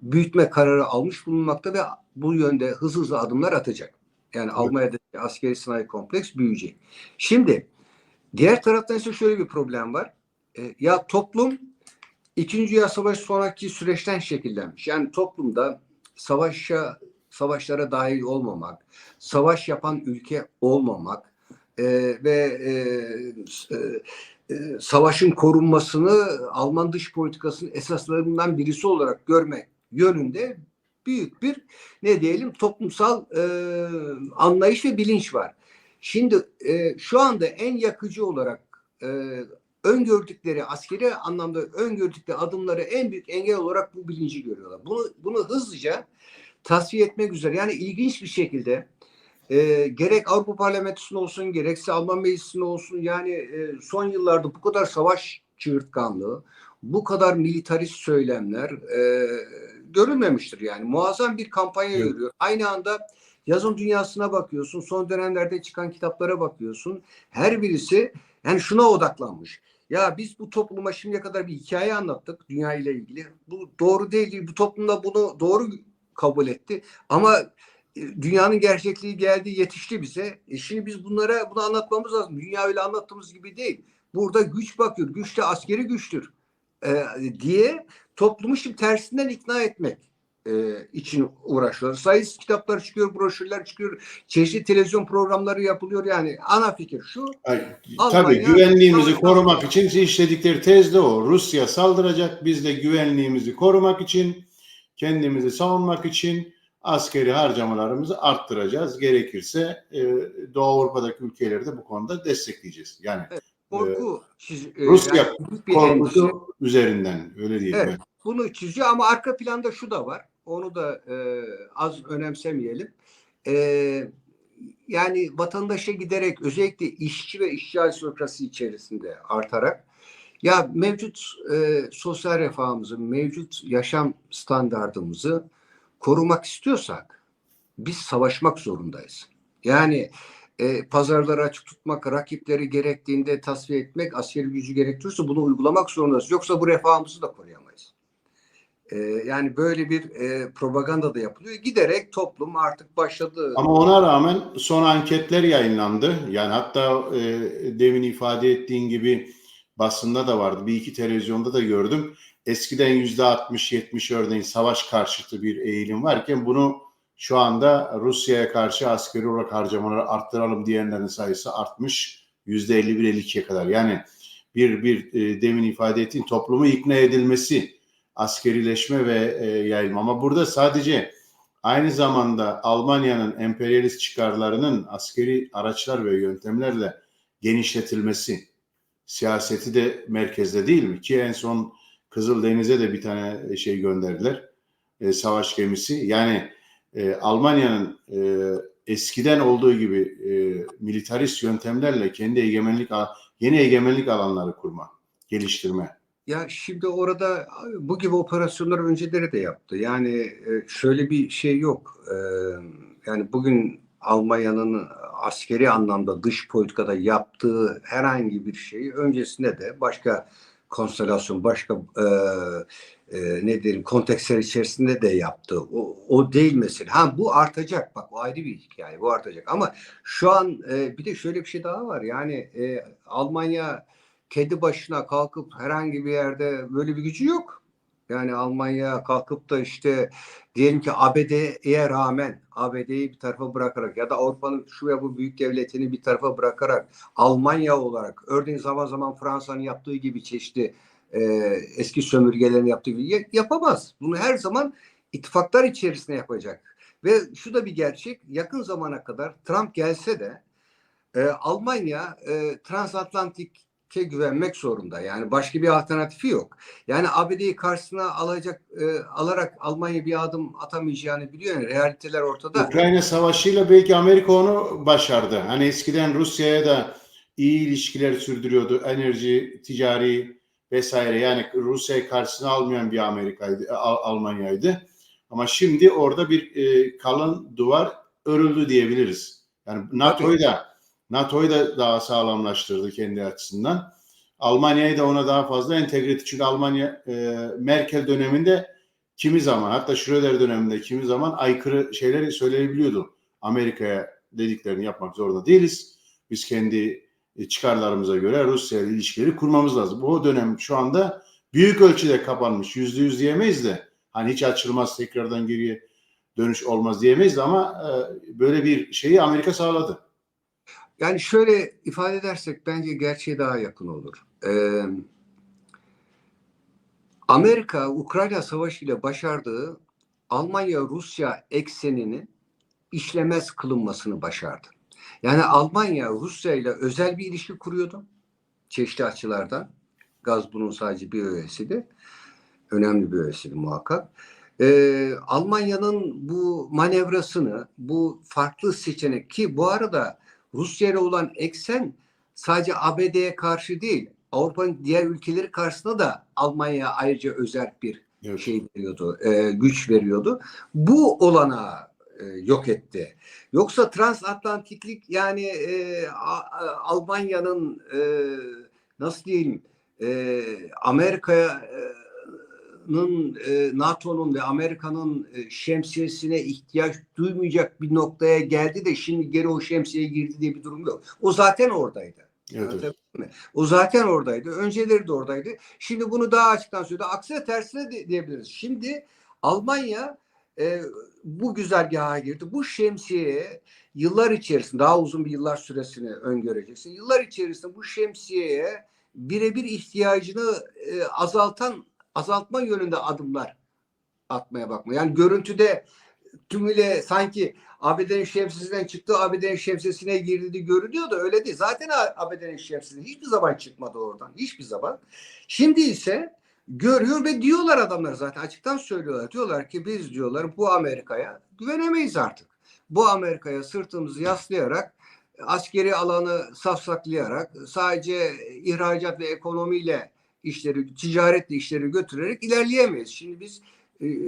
büyütme kararı almış bulunmakta ve bu yönde hızlı adımlar atacak. Yani evet. Almanya'da askeri sanayi kompleks büyüyecek. Şimdi diğer taraftan ise şöyle bir problem var. Ya toplum İkinci Dünya Savaşı sonraki süreçten şekillenmiş. Yani toplumda savaşlara dahil olmamak, savaş yapan ülke olmamak ve savaşın korunmasını Alman dış politikasının esaslarından birisi olarak görmek yönünde büyük bir ne diyelim toplumsal anlayış ve bilinç var. Şimdi şu anda en yakıcı olarak öngördükleri, askeri anlamda öngördükleri adımları en büyük engel olarak bu bilinci görüyorlar. Bunu hızlıca tasfiye etmek üzere. Yani ilginç bir şekilde gerek Avrupa Parlamentosu'nda olsun, gerekse Alman Meclisi'nde olsun, yani son yıllarda bu kadar savaş çığırtkanlığı, bu kadar militarist söylemler görülmemiştir yani. Muazzam bir kampanya yürüyor. Aynı anda yazın dünyasına bakıyorsun, son dönemlerde çıkan kitaplara bakıyorsun. Her birisi yani şuna odaklanmış. Ya biz bu topluma şimdiye kadar bir hikaye anlattık dünya ile ilgili. Bu doğru değil. Bu toplumda bunu doğru kabul etti. Ama dünyanın gerçekliği geldi, yetişti bize. Şimdi biz bunu anlatmamız lazım. Dünya öyle anlattığımız gibi değil. Burada güç bakıyor. Güç de askeri güçtür. Diye toplumu şimdi tersinden ikna etmek için uğraşıyorlar. Sayısız kitaplar çıkıyor, broşürler çıkıyor, çeşitli televizyon programları yapılıyor. Yani ana fikir şu. Tabii güvenliğimizi korumak için işledikleri tez de o. Rusya saldıracak, biz de güvenliğimizi korumak için, kendimizi savunmak için askeri harcamalarımızı arttıracağız. Gerekirse Doğu Avrupa'daki ülkeleri de bu konuda destekleyeceğiz. Yani korku Rusya yani korkusu üzerinden öyle diyelim. Evet, bunu çiziyor ama arka planda şu da var. Onu da az önemsemeyelim. Yani vatandaşa giderek özellikle işçi ve işçi aristokrasi içerisinde artarak ya mevcut sosyal refahımızı, mevcut yaşam standardımızı korumak istiyorsak biz savaşmak zorundayız. Yani pazarları açık tutmak, rakipleri gerektiğinde tasfiye etmek, askeri gücü gerektiriyorsa bunu uygulamak zorundayız. Yoksa bu refahımızı da koruyamayız. Yani böyle bir propaganda da yapılıyor. Giderek toplum artık başladı. Ama ona rağmen son anketler yayınlandı. Yani hatta demin ifade ettiğin gibi basında da vardı. Bir iki televizyonda da gördüm. Eskiden %60-70 örneğin savaş karşıtı bir eğilim varken bunu şu anda Rusya'ya karşı askeri olarak harcamaları arttıralım diyenlerin sayısı artmış %51-52'ye kadar. Yani bir demin ifade ettiğin toplumu ikna edilmesi, askerileşme ve yayılma. Ama burada sadece aynı zamanda Almanya'nın emperyalist çıkarlarının askeri araçlar ve yöntemlerle genişletilmesi siyaseti de merkezde değil mi? Ki en son Kızıldeniz'e de bir tane şey gönderdiler. Savaş gemisi. Yani Almanya'nın eskiden olduğu gibi militarist yöntemlerle yeni egemenlik alanları kurma, geliştirme. Ya şimdi orada bu gibi operasyonlar önceleri de yaptı. Yani şöyle bir şey yok. Yani bugün Almanya'nın askeri anlamda dış politikada yaptığı herhangi bir şeyi öncesinde de başka konstelasyon, başka ne diyelim kontekstler içerisinde de yaptı. O değil mesela. Ha bu artacak. Bak o ayrı bir hikaye. Bu artacak. Ama şu an bir de şöyle bir şey daha var. Yani Almanya kendi başına kalkıp herhangi bir yerde böyle bir gücü yok. Yani Almanya kalkıp da işte diyelim ki ABD'ye rağmen ABD'yi bir tarafa bırakarak ya da Avrupa'nın şu ya bu büyük devletini bir tarafa bırakarak Almanya olarak örneğin zaman zaman Fransa'nın yaptığı gibi çeşitli eski sömürgelerin yaptığı gibi yapamaz. Bunu her zaman ittifaklar içerisinde yapacak. Ve şu da bir gerçek, yakın zamana kadar Trump gelse de Almanya transatlantik'e güvenmek zorunda. Yani başka bir alternatifi yok. Yani ABD'yi karşısına alarak Almanya bir adım atamayacağını biliyor. Yani realiteler ortada. Ukrayna Savaşı'yla belki Amerika onu başardı. Hani eskiden Rusya'ya da iyi ilişkiler sürdürüyordu. Enerji, ticari vesaire. Yani Rusya'yı karşısına almayan bir Almanya'ydı. Ama şimdi orada bir kalın duvar örüldü diyebiliriz. Yani NATO'yu da daha sağlamlaştırdı kendi açısından. Almanya'yı da ona daha fazla entegre etti. Çünkü Almanya Merkel döneminde kimi zaman hatta Schröder döneminde kimi zaman aykırı şeyler söyleyebiliyordu. Amerika'ya dediklerini yapmak zorunda değiliz. Biz kendi çıkarlarımıza göre Rusya ile ilişkileri kurmamız lazım. Bu dönem şu anda büyük ölçüde kapanmış. %100 diyemeyiz de hani hiç açılmaz tekrardan geriye dönüş olmaz diyemeyiz de ama böyle bir şeyi Amerika sağladı. Yani şöyle ifade edersek bence gerçeğe daha yakın olur. Amerika Ukrayna Savaşı ile başardığı Almanya-Rusya eksenini işlemez kılınmasını başardı. Yani Almanya Rusya ile özel bir ilişki kuruyordu çeşitli açılardan. Gaz bunun sadece bir öğesiydi. Önemli bir öğesiydi muhakkak. Almanya'nın bu manevrasını, bu farklı seçenek ki bu arada Rusya ile olan eksen sadece ABD'ye karşı değil, Avrupa'nın diğer ülkeleri karşısında da Almanya'ya ayrıca özel bir şey veriyordu, güç veriyordu. Bu olanağı yok etti. Yoksa transatlantiklik yani Almanya'nın nasıl diyeyim Amerika'nın NATO'nun ve Amerika'nın şemsiyesine ihtiyaç duymayacak bir noktaya geldi de şimdi geri o şemsiyeye girdi diye bir durum yok. O zaten oradaydı. Evet. O zaten oradaydı. Önceleri de oradaydı. Şimdi bunu daha açıktan söyledi. Aksine tersine diyebiliriz. Şimdi Almanya bu güzergaha girdi. Bu şemsiyeye yıllar içerisinde daha uzun bir yıllar süresini öngöreceksin. Yıllar içerisinde bu şemsiyeye birebir ihtiyacını azaltma yönünde adımlar atmaya bakma. Yani görüntüde tümüyle sanki ABD'nin şemsiyesinden çıktı, ABD'nin şemsiyesine girdi görünüyor da öyle değil. Zaten ABD'nin şemsiyesinden hiçbir zaman çıkmadı oradan. Hiçbir zaman. Şimdi ise görüyor ve diyorlar adamlar zaten açıktan söylüyorlar. Diyorlar ki biz diyorlar bu Amerika'ya güvenemeyiz artık. Bu Amerika'ya sırtımızı yaslayarak askeri alanı safsaklayarak sadece ihracat ve ekonomiyle işleri, ticaretle işleri götürerek ilerleyemeyiz. Şimdi biz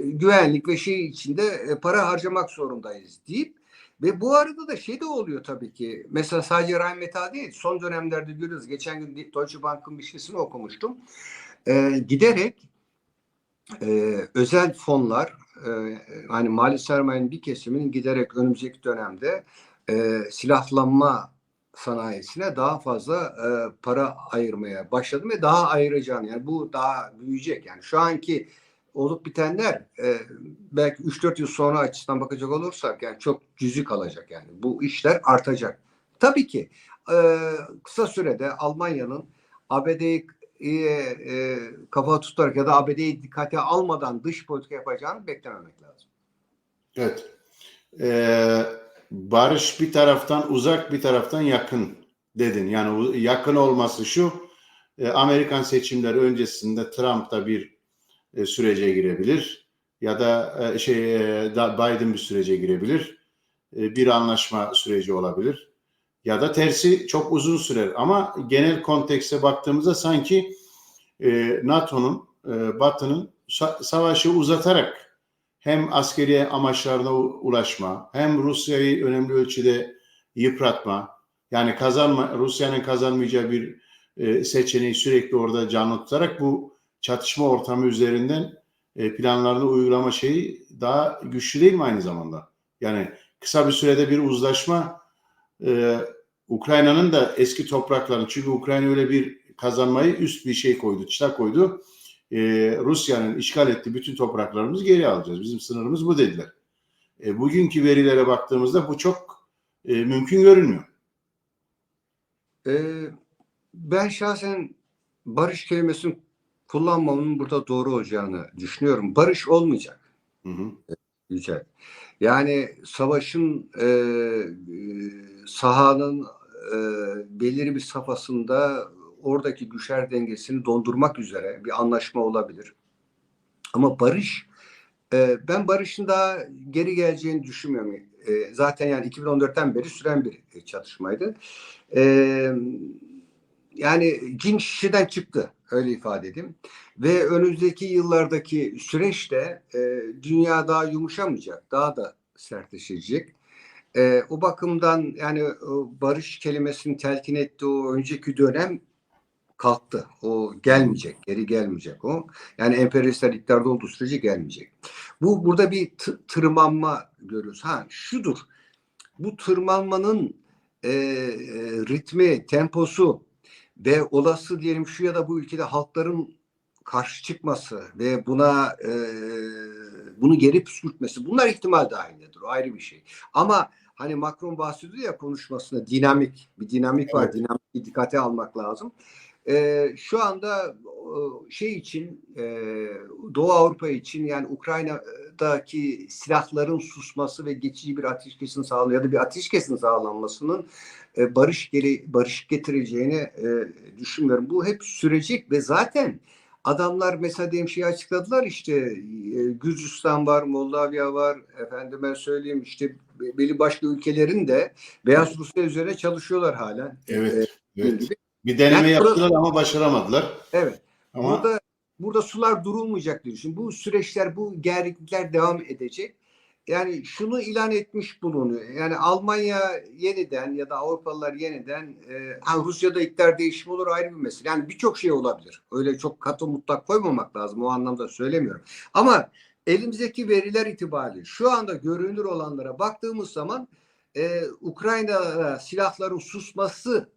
güvenlik ve şey içinde para harcamak zorundayız deyip ve bu arada da şey de oluyor tabii ki. Mesela sadece Rheinmetall değil. Son dönemlerde görüyoruz. Geçen gün Deutsche Bank'ın bir şeysini okumuştum. Giderek özel fonlar hani mali sermayenin bir kesiminin giderek önümüzdeki dönemde silahlanma sanayisine daha fazla para ayırmaya başladı ve daha ayıracağını yani bu daha büyüyecek yani şu anki olup bitenler belki 3-4 yıl sonra açısından bakacak olursak yani çok cüzi kalacak yani bu işler artacak. Tabii ki kısa sürede Almanya'nın ABD'yi kafa tutarak ya da ABD'yi dikkate almadan dış politika yapacağını beklememek lazım. Evet. Barış bir taraftan uzak bir taraftan yakın dedin. Yani yakın olması şu Amerikan seçimleri öncesinde Trump da bir sürece girebilir ya da Biden bir sürece girebilir. bir anlaşma süreci olabilir. Ya da tersi çok uzun sürer. Ama genel kontekste baktığımızda sanki NATO'nun, Batı'nın savaşı uzatarak hem askeri amaçlarına ulaşma, hem Rusya'yı önemli ölçüde yıpratma, yani Rusya'nın kazanmayacağı bir seçeneği sürekli orada canlı tutarak bu çatışma ortamı üzerinden planlarını uygulama şeyi daha güçlü değil mi aynı zamanda? Yani kısa bir sürede bir uzlaşma, Ukrayna'nın da eski topraklarını, çünkü Ukrayna öyle bir kazanmayı üst bir şey koydu, çıta koydu. Rusya'nın işgal ettiği bütün topraklarımızı geri alacağız. Bizim sınırımız bu dediler. Bugünkü verilere baktığımızda bu çok mümkün görünmüyor. Ben şahsen barış kelimesini kullanmamın burada doğru olacağını düşünüyorum. Barış olmayacak. Hı hı. Güzel. Yani savaşın sahanın belirli bir safhasında oradaki güçler dengesini dondurmak üzere bir anlaşma olabilir. Ama barış, ben barışın daha geri geleceğini düşünmüyorum. Zaten yani 2014'ten beri süren bir çatışmaydı. Yani cin şişeden çıktı, öyle ifade edeyim. Ve önümüzdeki yıllardaki süreçte dünya daha yumuşamayacak, daha da sertleşecek. O bakımdan yani barış kelimesini telkin ettiği o önceki dönem kalktı. O gelmeyecek, geri gelmeyecek o. Yani emperyalistler iktidarda olduğu sürece gelmeyecek. Burada bir tırmanma görüyoruz. Şudur, bu tırmanmanın ritmi, temposu ve olası diyelim şu ya da bu ülkede halkların karşı çıkması ve bunu geri püskürtmesi, bunlar ihtimal dahilindedir. O ayrı bir şey. Ama hani Macron bahsediyor ya konuşmasında, bir dinamik var. Evet. Dinamik dikkate almak lazım. Şu anda Doğu Avrupa için, yani Ukrayna'daki silahların susması ve geçici bir ateşkesin ya da bir ateşkesin sağlanmasının barış getireceğini düşünmüyorum. Bu hep sürecek ve zaten adamlar mesela diyelim şeyi açıkladılar, işte Gürcistan var, Moldavya var, efendime söyleyeyim işte belli başka ülkelerin de Beyaz Rusya üzerine çalışıyorlar halen. Evet. Gibi. Bir deneme Yani yaptılar ama başaramadılar. evet. Ama Burada sular durulmayacak diyorsun. Bu süreçler, bu gerginlikler devam edecek. Yani şunu ilan etmiş bulunuyor. Yani Almanya yeniden ya da Avrupalılar yeniden Rusya'da iktidar değişimi olur, ayrı bir mesele. Yani birçok şey olabilir. Öyle çok katı mutlak koymamak lazım. O anlamda söylemiyorum. Ama elimizdeki veriler itibariyle şu anda görünür olanlara baktığımız zaman Ukrayna'da silahların susması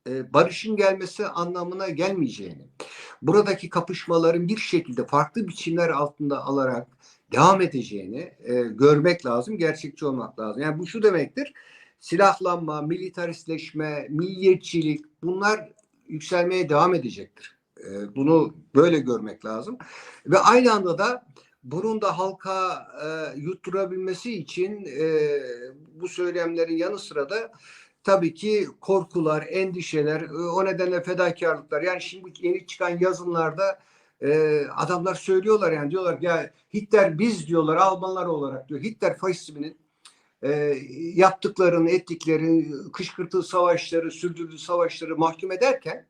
barışın gelmesi anlamına gelmeyeceğini, buradaki kapışmaların bir şekilde farklı biçimler altında alarak devam edeceğini görmek lazım, gerçekçi olmak lazım. Yani bu şu demektir, silahlanma, militaristleşme, milliyetçilik, bunlar yükselmeye devam edecektir. Bunu böyle görmek lazım. Ve aynı anda da bunun da halka yutturabilmesi için bu söylemlerin yanı sıra da tabii ki korkular, endişeler, o nedenle fedakarlıklar. Yani şimdi yeni çıkan yazımlarda adamlar söylüyorlar, yani diyorlar ya Hitler, biz diyorlar Almanlar olarak diyor, Hitler faşizminin yaptıklarını, ettikleri, kışkırttığı savaşları, sürdürdüğü savaşları mahkum ederken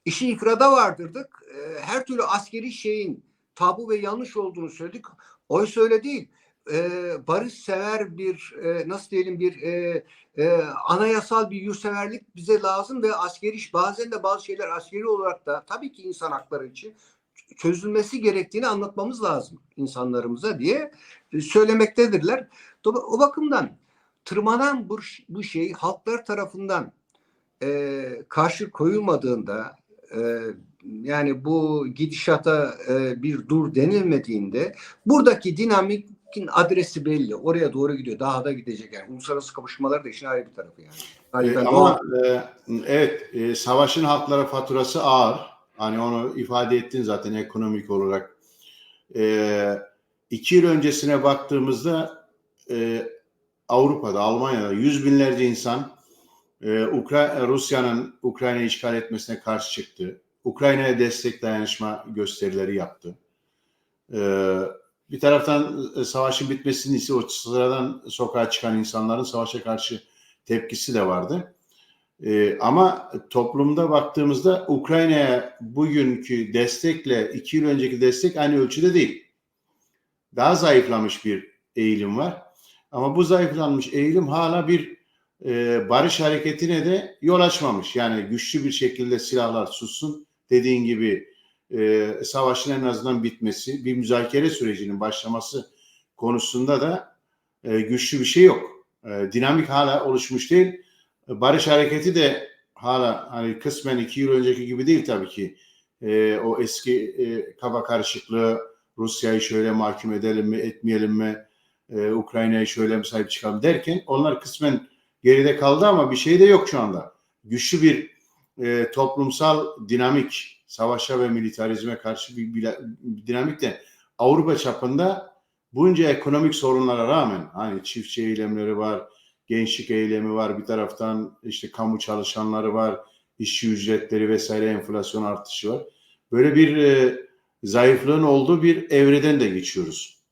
işi ifrada vardırdık. Her türlü askeri şeyin tabu ve yanlış olduğunu söyledik. Oysa öyle değil. Barış sever bir nasıl diyelim bir anayasal bir yurtseverlik bize lazım ve askeri bazen de bazı şeyler askeri olarak da tabii ki insan hakları için çözülmesi gerektiğini anlatmamız lazım insanlarımıza diye söylemektedirler. O bakımdan tırmanan bu şey halklar tarafından karşı koyulmadığında, yani bu gidişata bir dur denilmediğinde buradaki dinamikin adresi belli. Oraya doğru gidiyor. Daha da gidecek yani. Uluslararası kapışmalar da işin ayrı bir tarafı yani. ama evet, savaşın halklara faturası ağır. Hani onu ifade ettin zaten ekonomik olarak. 2 yıl öncesine baktığımızda Avrupa'da, Almanya'da yüz binlerce insan Rusya'nın Ukrayna'yı işgal etmesine karşı çıktı. Ukrayna'ya destek dayanışma gösterileri yaptı. bir taraftan savaşın bitmesini ise o sıradan sokağa çıkan insanların savaşa karşı tepkisi de vardı. Ama toplumda baktığımızda Ukrayna'ya bugünkü destekle 2 yıl önceki destek aynı ölçüde değil. Daha zayıflamış bir eğilim var. Ama bu zayıflanmış eğilim hala bir barış hareketine de yol açmamış. Yani güçlü bir şekilde silahlar sussun. Dediğin gibi savaşın en azından bitmesi, bir müzakere sürecinin başlaması konusunda da güçlü bir şey yok. Dinamik hala oluşmuş değil. Barış hareketi de hala hani kısmen 2 yıl önceki gibi değil tabii ki. O eski kafa karışıklığı, Rusya'yı şöyle mahkum edelim mi, etmeyelim mi, Ukrayna'ya şöyle mi sahip çıkalım derken onlar kısmen geride kaldı ama bir şey de yok şu anda. Güçlü bir toplumsal dinamik, savaşa ve militarizme karşı bir dinamik de Avrupa çapında bunca ekonomik sorunlara rağmen hani çiftçi eylemleri var, gençlik eylemi var, bir taraftan işte kamu çalışanları var, işçi ücretleri vesaire enflasyon artışı var. Böyle bir zayıflığın olduğu bir evreden de geçiyoruz.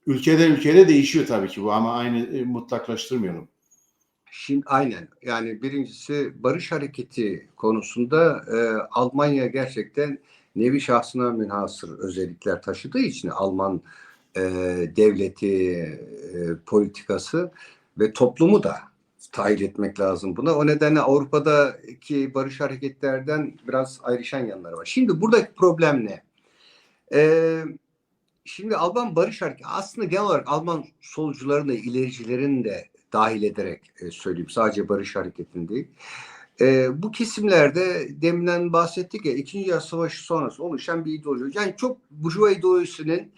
Ülkeden ülkeye değişiyor tabii ki bu ama aynı mutlaklaştırmayalım. Şimdi aynen. Yani birincisi barış hareketi konusunda Almanya gerçekten nevi şahsına münhasır özellikler taşıdığı için Alman devleti, politikası ve toplumu da dahil etmek lazım buna. O nedenle Avrupa'daki barış hareketlerden biraz ayrışan yanları var. Şimdi buradaki problem ne? Şimdi Alman barış hareketi aslında genel olarak Alman solcuların da ilericilerin de dahil ederek söyleyeyim. Sadece barış hareketini değil. Bu kesimlerde deminden bahsettik ya 2. Dünya Savaşı sonrası oluşan bir ideoloji. Yani çok burjuva ideolojisinin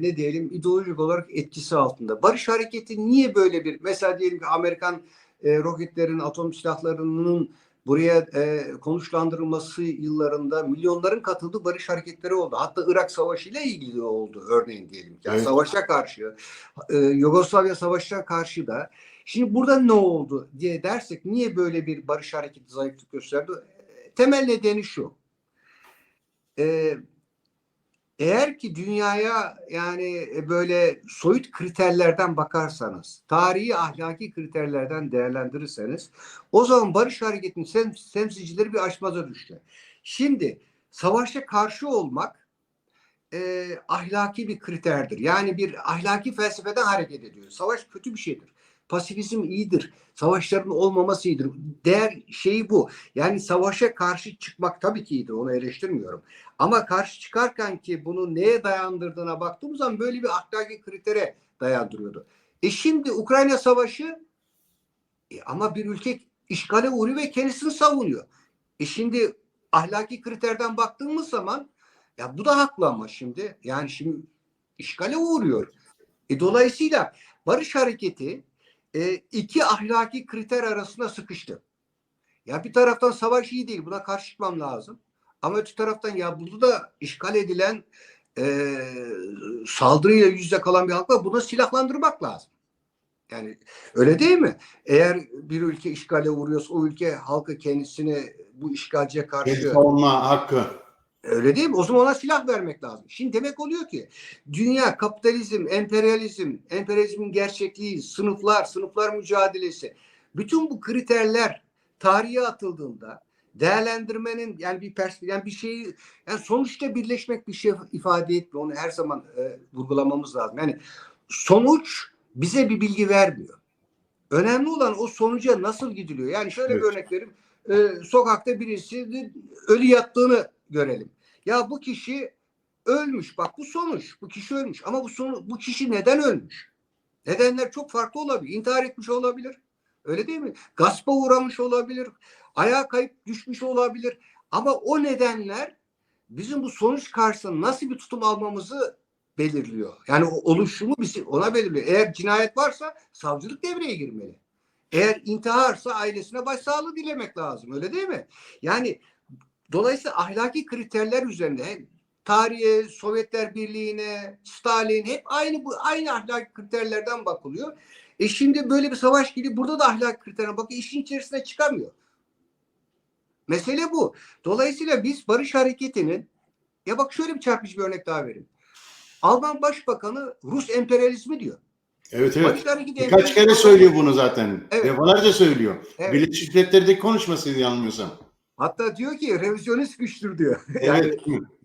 ne diyelim ideolojik olarak etkisi altında. Barış hareketi niye böyle bir mesela diyelim ki Amerikan roketlerin, atom silahlarının buraya konuşlandırılması yıllarında milyonların katıldığı barış hareketleri oldu. Hatta Irak Savaşı ile ilgili oldu örneğin diyelim ki. Yani Evet. savaşa karşı, Yugoslavya Savaşı'na karşı da. Şimdi burada ne oldu diye dersek niye böyle bir barış hareketi zayıflık gösterdi? Temel nedeni şu. Eğer ki dünyaya yani böyle soyut kriterlerden bakarsanız, tarihi ahlaki kriterlerden değerlendirirseniz o zaman barış hareketinin temsilcileri bir aşmaza düştü. Şimdi savaşa karşı olmak ahlaki bir kriterdir. Yani bir ahlaki felsefeden hareket ediyor. Savaş kötü bir şeydir. Pasifizm iyidir. Savaşların olmaması iyidir. Değer şeyi bu. Yani savaşa karşı çıkmak tabii ki iyidir. Onu eleştirmiyorum. Ama karşı çıkarken ki bunu neye dayandırdığına baktığımız zaman böyle bir ahlaki kritere dayandırıyordu. Şimdi Ukrayna Savaşı ama bir ülke işgale uğruyor ve kendisini savunuyor. Şimdi ahlaki kriterden baktığımız zaman ya bu da haklı ama şimdi yani şimdi işgale uğruyor. Dolayısıyla barış hareketi iki ahlaki kriter arasında sıkıştı. Ya bir taraftan savaş iyi değil, buna karşı çıkmam lazım. Ama öte taraftan ya burada da işgal edilen saldırıyla yüz yüze kalan bir halk var. Buna silahlandırmak lazım. Yani öyle değil mi? Eğer bir ülke işgale uğruyorsa o ülke halkı kendisini bu işgalciye karşı Savunma hakkı. öyle değil mi? O zaman ona silah vermek lazım. Şimdi demek oluyor ki dünya kapitalizm, emperyalizmin gerçekliği, sınıflar mücadelesi, bütün bu kriterler tarihe atıldığında değerlendirmenin yani bir perspektif, yani bir şeyi yani sonuçta birleşmek bir şey ifade etmiyor. Onu her zaman vurgulamamız lazım. Yani sonuç bize bir bilgi vermiyor. Önemli olan o sonuca nasıl gidiliyor. Yani şöyle Evet. bir örnek vereyim. Sokakta birisi ölü yattığını görelim. Ya bu kişi ölmüş. Bak bu sonuç. Bu kişi ölmüş. Ama bu kişi neden ölmüş? Nedenler çok farklı olabilir. İntihar etmiş olabilir. Öyle değil mi? Gaspa uğramış olabilir. Ayağa kayıp düşmüş olabilir. Ama o nedenler bizim bu sonuç karşısında nasıl bir tutum almamızı belirliyor. Yani o oluşumu bizi ona belirliyor. Eğer cinayet varsa savcılık devreye girmeli. Eğer intiharsa ailesine başsağlığı dilemek lazım. Öyle değil mi? Yani dolayısıyla ahlaki kriterler üzerinde tarihe, Sovyetler Birliği'ne, Stalin hep aynı ahlaki kriterlerden bakılıyor. Şimdi böyle bir savaş gibi burada da ahlaki kriterlerine bakıyor. İşin içerisine çıkamıyor. Mesele bu. Dolayısıyla biz barış hareketinin ya bak şöyle bir çarpıcı bir örnek daha vereyim. Alman Başbakanı Rus emperyalizmi diyor. Evet, evet. Barış Hareketi Birkaç kere emperyalizmi. söylüyor bunu zaten. Evet. Defalarca söylüyor. Evet. Birleşmiş Milletler'deki konuşmasıydı yanılmıyorsam. Hatta diyor ki revizyonist güçtür diyor. Yani Evet.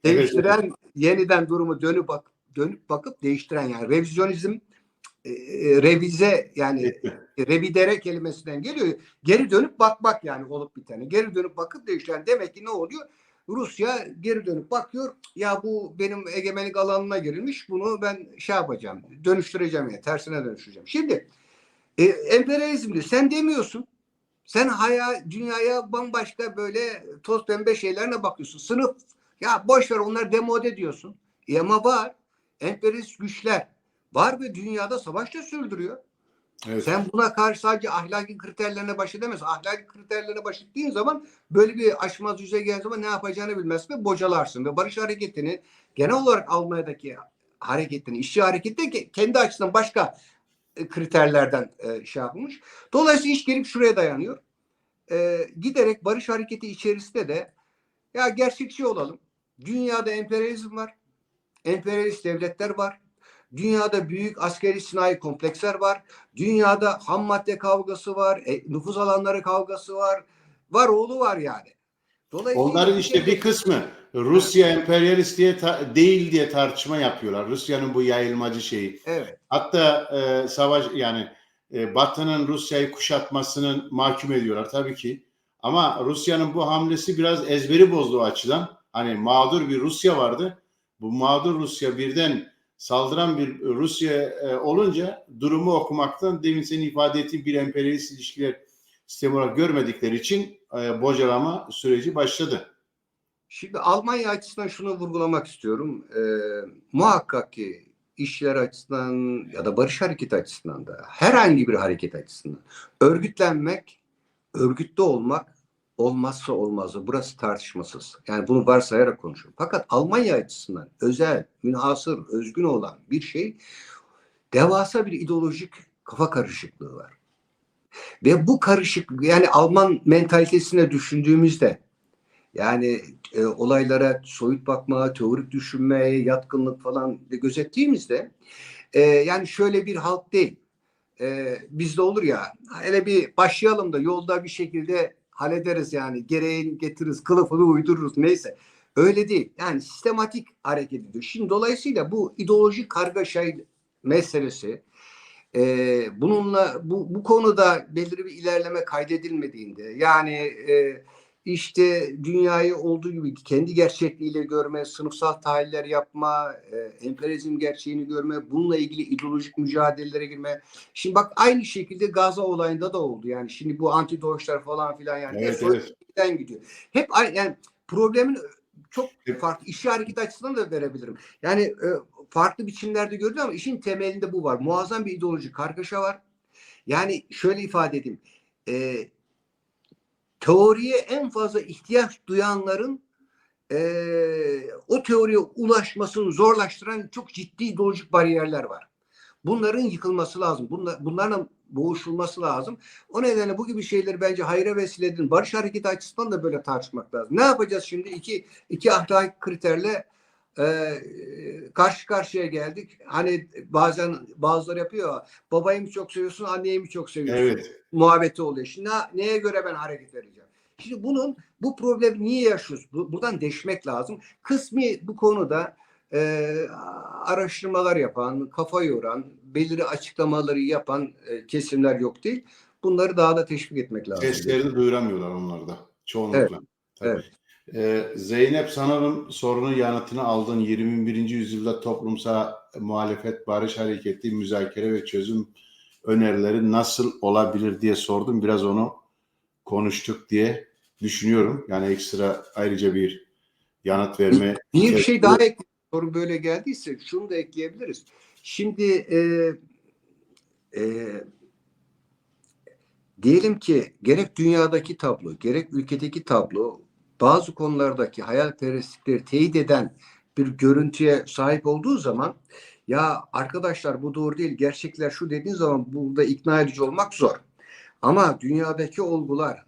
Evet, değiştiren, evet. yeniden durumu dönüp bakıp değiştiren, yani revizyonizm revize, yani revidere kelimesinden geliyor. Geri dönüp bakmak, yani olup biteni. Geri dönüp bakıp değiştiren. Demek ki ne oluyor? Rusya geri dönüp bakıyor. Ya bu benim egemenlik alanına girilmiş. Bunu ben şey yapacağım. Dönüştüreceğim, yani tersine dönüştüreceğim. Şimdi emperyalizm diyor. Sen demiyorsun. Sen dünyaya bambaşka böyle toz pembe şeylerine bakıyorsun. Sınıf, ya boş ver onlar demode diyorsun. Ama var. Emperyalist güçler var ve dünyada savaş da sürdürüyor. Evet. Sen buna karşı sadece ahlaki kriterlerine baş edemezsin. Ahlaki kriterlerine baş ettiğin zaman, böyle bir aşmaz yüze geldiği zaman ne yapacağını bilmezsin ve bocalarsın. Ve barış hareketini, genel olarak Almanya'daki hareketini, işçi hareketi kendi açısından başka kriterlerden şey yapılmış. Dolayısıyla iş gelip şuraya dayanıyor. Giderek barış hareketi içerisinde de, ya gerçekçi olalım. Dünyada emperyalizm var. Emperyalist devletler var. Dünyada büyük askeri sanayi kompleksler var. Dünyada ham madde kavgası var. Nüfus alanları kavgası var. Var oğlu var yani. Dolayısıyla Onların bir işte şey bir kısmı Rusya emperyalist değil diye tartışma yapıyorlar. Rusya'nın bu yayılmacı şeyi. evet. Hatta savaş, yani Batı'nın Rusya'yı kuşatmasının mahkum ediyorlar tabii ki. Ama Rusya'nın bu hamlesi biraz ezberi bozduğu açıdan. Hani mağdur bir Rusya vardı. Bu mağdur Rusya birden saldıran bir Rusya olunca durumu okumaktan, demin senin ifade ettiğin bir emperyalist ilişkiler sistem olarak görmedikleri için bocalama süreci başladı. Şimdi Almanya açısından şunu vurgulamak istiyorum. Muhakkak ki işler açısından ya da barış hareketi açısından da, herhangi bir hareket açısından örgütlenmek, örgütlü olmak olmazsa olmazı. Burası tartışmasız. Yani bunu varsayarak konuşuyorum. Fakat Almanya açısından özel, münhasır, özgün olan bir şey, devasa bir ideolojik kafa karışıklığı var. Ve bu karışık, yani Alman mentalitesine düşündüğümüzde, yani olaylara soyut bakma, teorik düşünmeye yatkınlık falan gözettiğimizde, yani şöyle bir halk değil. Bizde olur ya, hele bir başlayalım da yolda bir şekilde hallederiz, yani gereğini getiririz, kılıfını uydururuz, neyse. Öyle değil. Yani sistematik hareket ediyor. Şimdi dolayısıyla bu ideolojik kargaşa meselesi, bununla bu konuda belirli bir ilerleme kaydedilmediğinde, yani işte dünyayı olduğu gibi kendi gerçekliğiyle görme, sınıfsal tahayyüller yapma, emperyalizm gerçeğini görme, bununla ilgili ideolojik mücadelelere girme. Şimdi bak, aynı şekilde Gaza olayında da oldu. Yani şimdi bu anti-Doğuşlar falan filan, yani Evet, evet. gidiyor. Hep yani problemin çok farklı, işi hareket açısından da verebilirim. Yani farklı biçimlerde görülüyor ama işin temelinde bu var. Muazzam bir ideolojik kargaşa var. Yani şöyle ifade edeyim. Teoriye en fazla ihtiyaç duyanların o teoriye ulaşmasını zorlaştıran çok ciddi ideolojik bariyerler var. Bunların yıkılması lazım. Bunlarla boğuşulması lazım. O nedenle bu gibi şeyleri bence hayra vesile edin. Barış hareketi açısından da böyle tartışmak lazım. Ne yapacağız şimdi? İki ahlaki kriterle karşı karşıya geldik. Hani bazen bazıları yapıyor. Babayı mı çok seviyorsun, anneyi mi çok seviyorsun? Evet. Muhabbeti oluyor. Şimdi neye göre ben hareket edeceğim? Şimdi bu problemi niye yaşıyoruz? Buradan deşmek lazım. Kısmi bu konuda araştırmalar yapan, kafa yoran, belirli açıklamaları yapan kesimler yok değil. Bunları daha da teşvik etmek lazım. Seslerini duyuramıyorlar onlar da Evet, çoğunlukla. Tabii. evet. Zeynep, sanırım sorunun yanıtını aldın. 21. yüzyılda toplumsal muhalefet, barış hareketi, müzakere ve çözüm önerileri nasıl olabilir diye sordum. Biraz onu konuştuk diye düşünüyorum. Yani ekstra ayrıca bir yanıt verme. Bir şey daha ekleyelim. Soru böyle geldiyse şunu da ekleyebiliriz. Şimdi diyelim ki gerek dünyadaki tablo, gerek ülkedeki tablo bazı konulardaki hayalperestlikleri teyit eden bir görüntüye sahip olduğu zaman, ya arkadaşlar bu doğru değil, gerçekler şu dediğin zaman burada ikna edici olmak zor. Ama dünyadaki olgular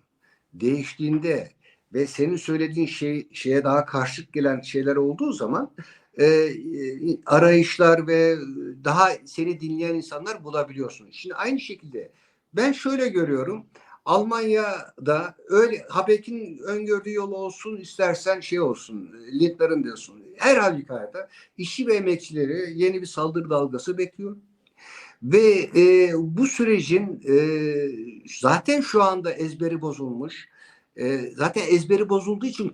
değiştiğinde ve senin söylediğin şeye daha karşılık gelen şeyler olduğu zaman arayışlar ve daha seni dinleyen insanlar bulabiliyorsun. Şimdi aynı şekilde ben şöyle görüyorum. Almanya'da öyle Habeck'in öngördüğü yol olsun, istersen şey olsun, Lindner'ın diyorsun. Her halükarda işçi ve emekçileri yeni bir saldırı dalgası bekliyor. Ve bu sürecin zaten şu anda ezberi bozulmuş. Zaten ezberi bozulduğu için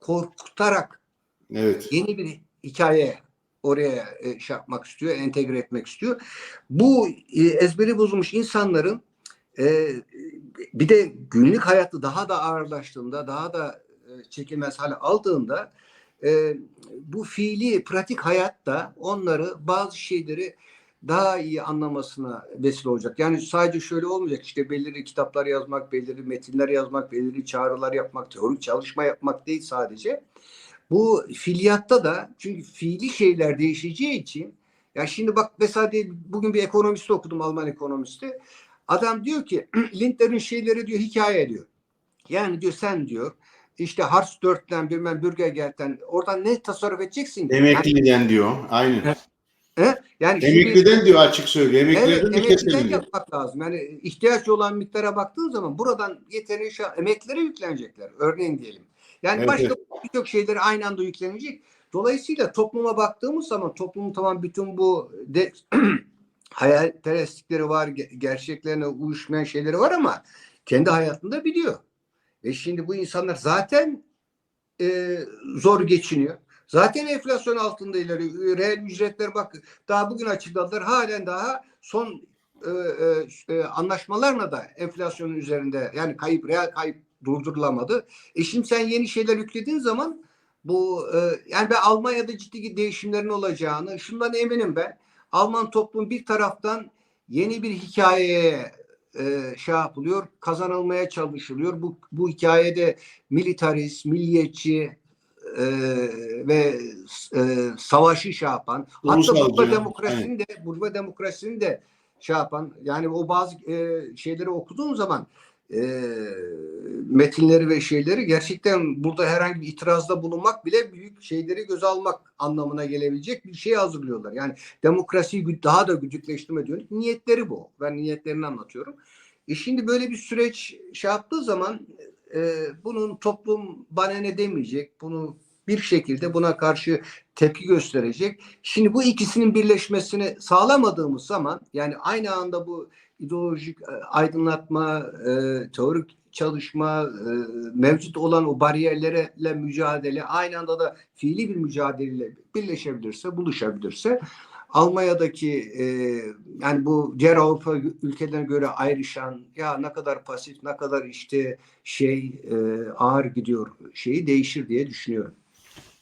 korkutarak Evet. yeni bir hikaye oraya şey yapmak istiyor, entegre etmek istiyor. Bu ezberi bozulmuş insanların bir de günlük hayatı daha da ağırlaştığında, daha da çekilmez hale aldığında bu fiili, pratik hayatta onları bazı şeyleri daha iyi anlamasına vesile olacak. Yani sadece şöyle olmayacak, işte belirli kitaplar yazmak, belirli metinler yazmak, belirli çağrılar yapmak, teorik çalışma yapmak değil sadece. Bu fiiliyatta da, çünkü fiili şeyler değişeceği için, ya şimdi bak mesela bugün bir ekonomisti okudum, Alman ekonomisti. Adam diyor ki Lindner'in şeyleri diyor hikaye diyor. Yani diyor sen diyor işte Hartz 4'ten bilmem Bürgergeld'den oradan ne tasarruf edeceksin ki? Emekliden diyor. Aynen. Yani şimdi Emekliden diyor, açık söylüyor. evet, Emeklilerden de emekliden keselim diyor. yapmak lazım. Yani ihtiyaç olan miktara baktığın zaman buradan yeterince emeklilere yüklenecekler. Örneğin diyelim. Yani Evet, başka evet. birçok şeyleri aynı anda yüklenecek. Dolayısıyla topluma baktığımız zaman toplumun tamam bütün bu hayalperestlikleri var, gerçeklerine uyuşmayan şeyleri var ama kendi hayatında biliyor. Ve şimdi bu insanlar zaten zor geçiniyor. Zaten enflasyon altında ilerliyor. Reel ücretler bak daha bugün açıkladılar. Halen daha son anlaşmalarla da enflasyonun üzerinde, yani reel kayıp durdurulamadı. Şimdi sen yeni şeyler yüklediğin zaman bu yani ben Almanya'da ciddi değişimlerin olacağını şundan eminim ben. Alman toplum bir taraftan yeni bir hikayeye şey yapılıyor, kazanılmaya çalışılıyor. Bu hikayede militarist, milliyetçi e, ve savaşı şey yapan, hatta Ulusalcı. Aynen. Burjuva demokrasinin de şey yapan, yani o bazı şeyleri okuduğun zaman metinleri ve şeyleri, gerçekten burada herhangi bir itirazda bulunmak bile büyük şeyleri göze almak anlamına gelebilecek bir şey hazırlıyorlar. Yani demokrasiyi daha da güdükleştirme dönük niyetleri bu. Ben niyetlerini anlatıyorum. Şimdi böyle bir süreç şey yaptığı zaman bunun toplum bana ne demeyecek, bunu bir şekilde buna karşı tepki gösterecek. Şimdi bu ikisinin birleşmesini sağlamadığımız zaman, yani aynı anda bu ideolojik aydınlatma, teorik çalışma, mevcut olan o bariyerlerle mücadele, aynı anda da fiili bir mücadeleyle birleşebilirse, buluşabilirse, Almanya'daki yani bu diğer Avrupa ülkelerine göre ayrışan, ya ne kadar pasif, ne kadar işte ağır gidiyor şeyi değişir diye düşünüyorum.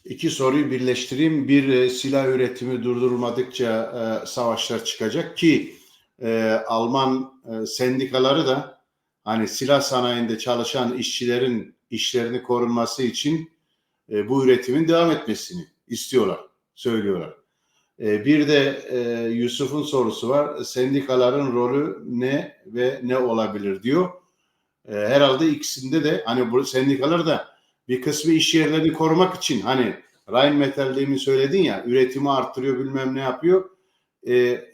İki soruyu birleştireyim. Bir, silah üretimi durdurulmadıkça savaşlar çıkacak ki Alman sendikaları da hani silah sanayinde çalışan işçilerin işlerini korunması için bu üretimin devam etmesini istiyorlar, söylüyorlar. Bir de Yusuf'un sorusu var. Sendikaların rolü ne ve ne olabilir diyor. Herhalde ikisinde de hani bu sendikalar da bir kısmı iş yerlerini korumak için, hani Rheinmetall demin söyledin ya, üretimi arttırıyor, bilmem ne yapıyor.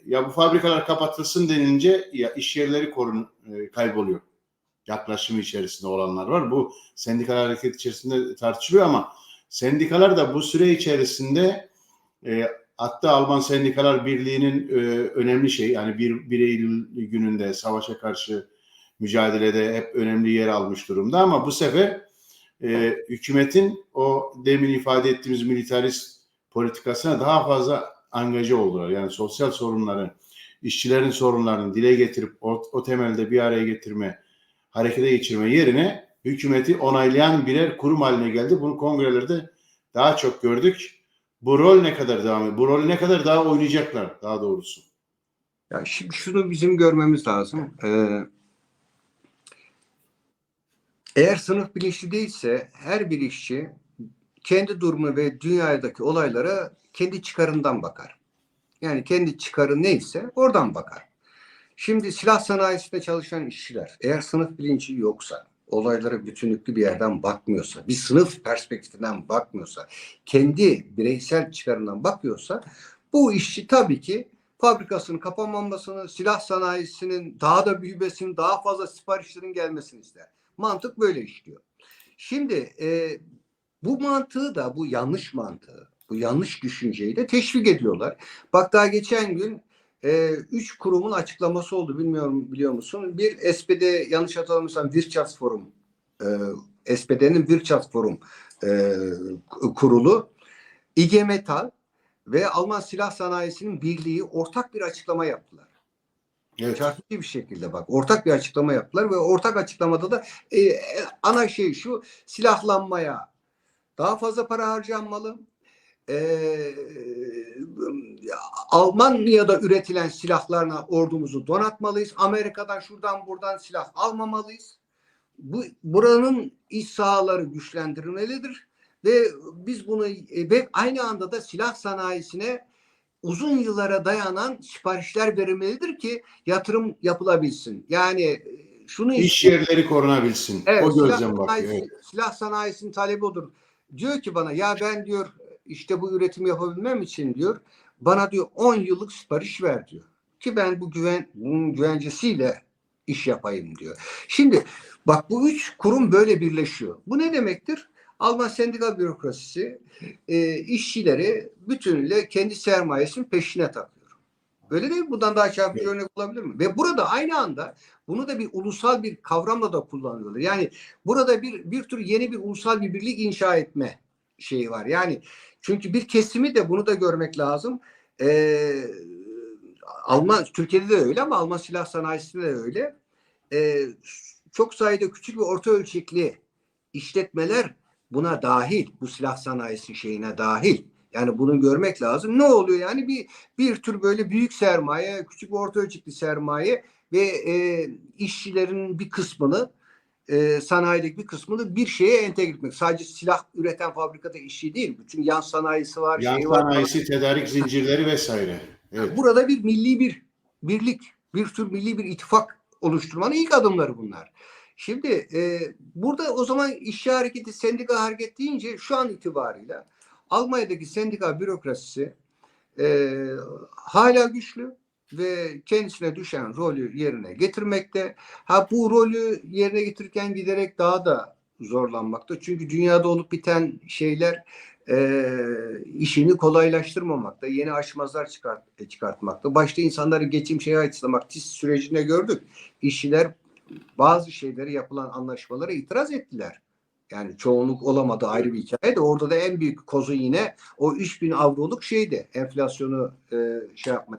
Ya bu fabrikalar kapatılsın denince ya iş yerleri kayboluyor. Yaklaşımı içerisinde olanlar var. Bu sendikal hareket içerisinde tartışılıyor ama sendikalar da bu süre içerisinde hatta Alman Sendikalar Birliği'nin önemli şey, yani 1 Eylül gününde savaşa karşı mücadelede hep önemli yer almış durumda ama bu sefer hükümetin o demin ifade ettiğimiz militarist politikasına daha fazla angaje oldular. Yani sosyal sorunları, işçilerin sorunlarını dile getirip o temelde bir araya getirme, harekete geçirme yerine hükümeti onaylayan birer kurum haline geldi. Bunu kongrelerde daha çok gördük. Bu rol ne kadar devam ediyor? Bu rolü ne kadar daha oynayacaklar daha doğrusu? Ya şimdi şunu bizim görmemiz lazım. Eğer sınıf bilinçli değilse her bir işçi kendi durumu ve dünyadaki olaylara kendi çıkarından bakar. Yani kendi çıkarı neyse oradan bakar. Şimdi silah sanayisinde çalışan işçiler eğer sınıf bilinci yoksa, olaylara bütünlüklü bir yerden bakmıyorsa, bir sınıf perspektifinden bakmıyorsa, kendi bireysel çıkarından bakıyorsa, bu işçi tabii ki fabrikasının kapanmamasını, silah sanayisinin daha da büyümesini, daha fazla siparişlerin gelmesini ister. Mantık böyle işliyor. Şimdi bu mantığı da, bu yanlış mantığı, bu yanlış düşünceyi de teşvik ediyorlar. Bak daha geçen gün 3 kurumun açıklaması oldu. Bilmiyorum, biliyor musun? Bir SPD, yanlış hatırlamıyorsam Wirtschaftsforum, SPD'nin Wirtschaftsforum kurulu, IG Metall ve Alman Silah Sanayisi'nin birliği ortak bir açıklama yaptılar. Evet. Çarpıcı bir şekilde bak. Ortak bir açıklama yaptılar ve ortak açıklamada da ana şey şu: silahlanmaya daha fazla para harcanmalı. Almanya'da üretilen silahlarla ordumuzu donatmalıyız. Amerika'dan şuradan buradan silah almamalıyız. Buranın iç sahaları güçlendirilmelidir ve biz bunu ve aynı anda da silah sanayisine uzun yıllara dayanan siparişler verilmelidir ki yatırım yapılabilsin. Yani şunu İş yerleri korunabilsin. evet, O gözden bakıyor. Evet. silah sanayisinin talebi odur. Diyor ki bana, ya ben diyor işte bu üretimi yapabilmem için diyor bana diyor 10 yıllık sipariş ver diyor. Ki ben bunun güvencesiyle iş yapayım diyor. Şimdi bak, bu 3 kurum böyle birleşiyor. Bu ne demektir? Alman sendikal bürokrasisi işçileri bütünüyle kendi sermayesinin peşine takıyor. Öyle değil mi? Bundan daha çarpıcı örnek olabilir mi? Ve burada aynı anda bunu da bir ulusal bir kavramla da kullanıyorlar. Yani burada bir tür yeni bir ulusal bir birlik inşa etme şeyi var. Yani çünkü bir kesimi de bunu da görmek lazım. Türkiye'de de öyle ama Alman silah sanayisinde de öyle. Çok sayıda küçük ve orta ölçekli işletmeler buna dahil. Bu silah sanayisi şeyine dahil. Yani bunu görmek lazım. Ne oluyor yani? Bir tür böyle büyük sermaye, küçük ve orta ölçekli sermaye ve işçilerin bir kısmını, sanayideki bir kısmını bir şeye entegre etmek. Sadece silah üreten fabrikada işçi değil. Bütün yan sanayisi var, Yan şeyi var. sanayisi, tedarik zincirleri vesaire. Evet. Burada bir milli bir birlik, bir tür milli bir ittifak oluşturmanın ilk adımları bunlar. Şimdi burada o zaman işçi hareketi, sendika hareket deyince şu an itibariyle Almanya'daki sendika bürokrasisi hala güçlü ve kendisine düşen rolü yerine getirmekte. Bu rolü yerine getirirken giderek daha da zorlanmakta. Çünkü dünyada olup biten şeyler işini kolaylaştırmamakta, yeni aşmazlar çıkartmakta. Başta insanları geçim şeye açıklamak, TİS sürecinde gördük. İşçiler bazı şeyleri, yapılan anlaşmalara itiraz ettiler. Yani çoğunluk olamadı, ayrı bir hikaye de orada da en büyük kozu yine o 3.000 avroluk şeydi. Enflasyonu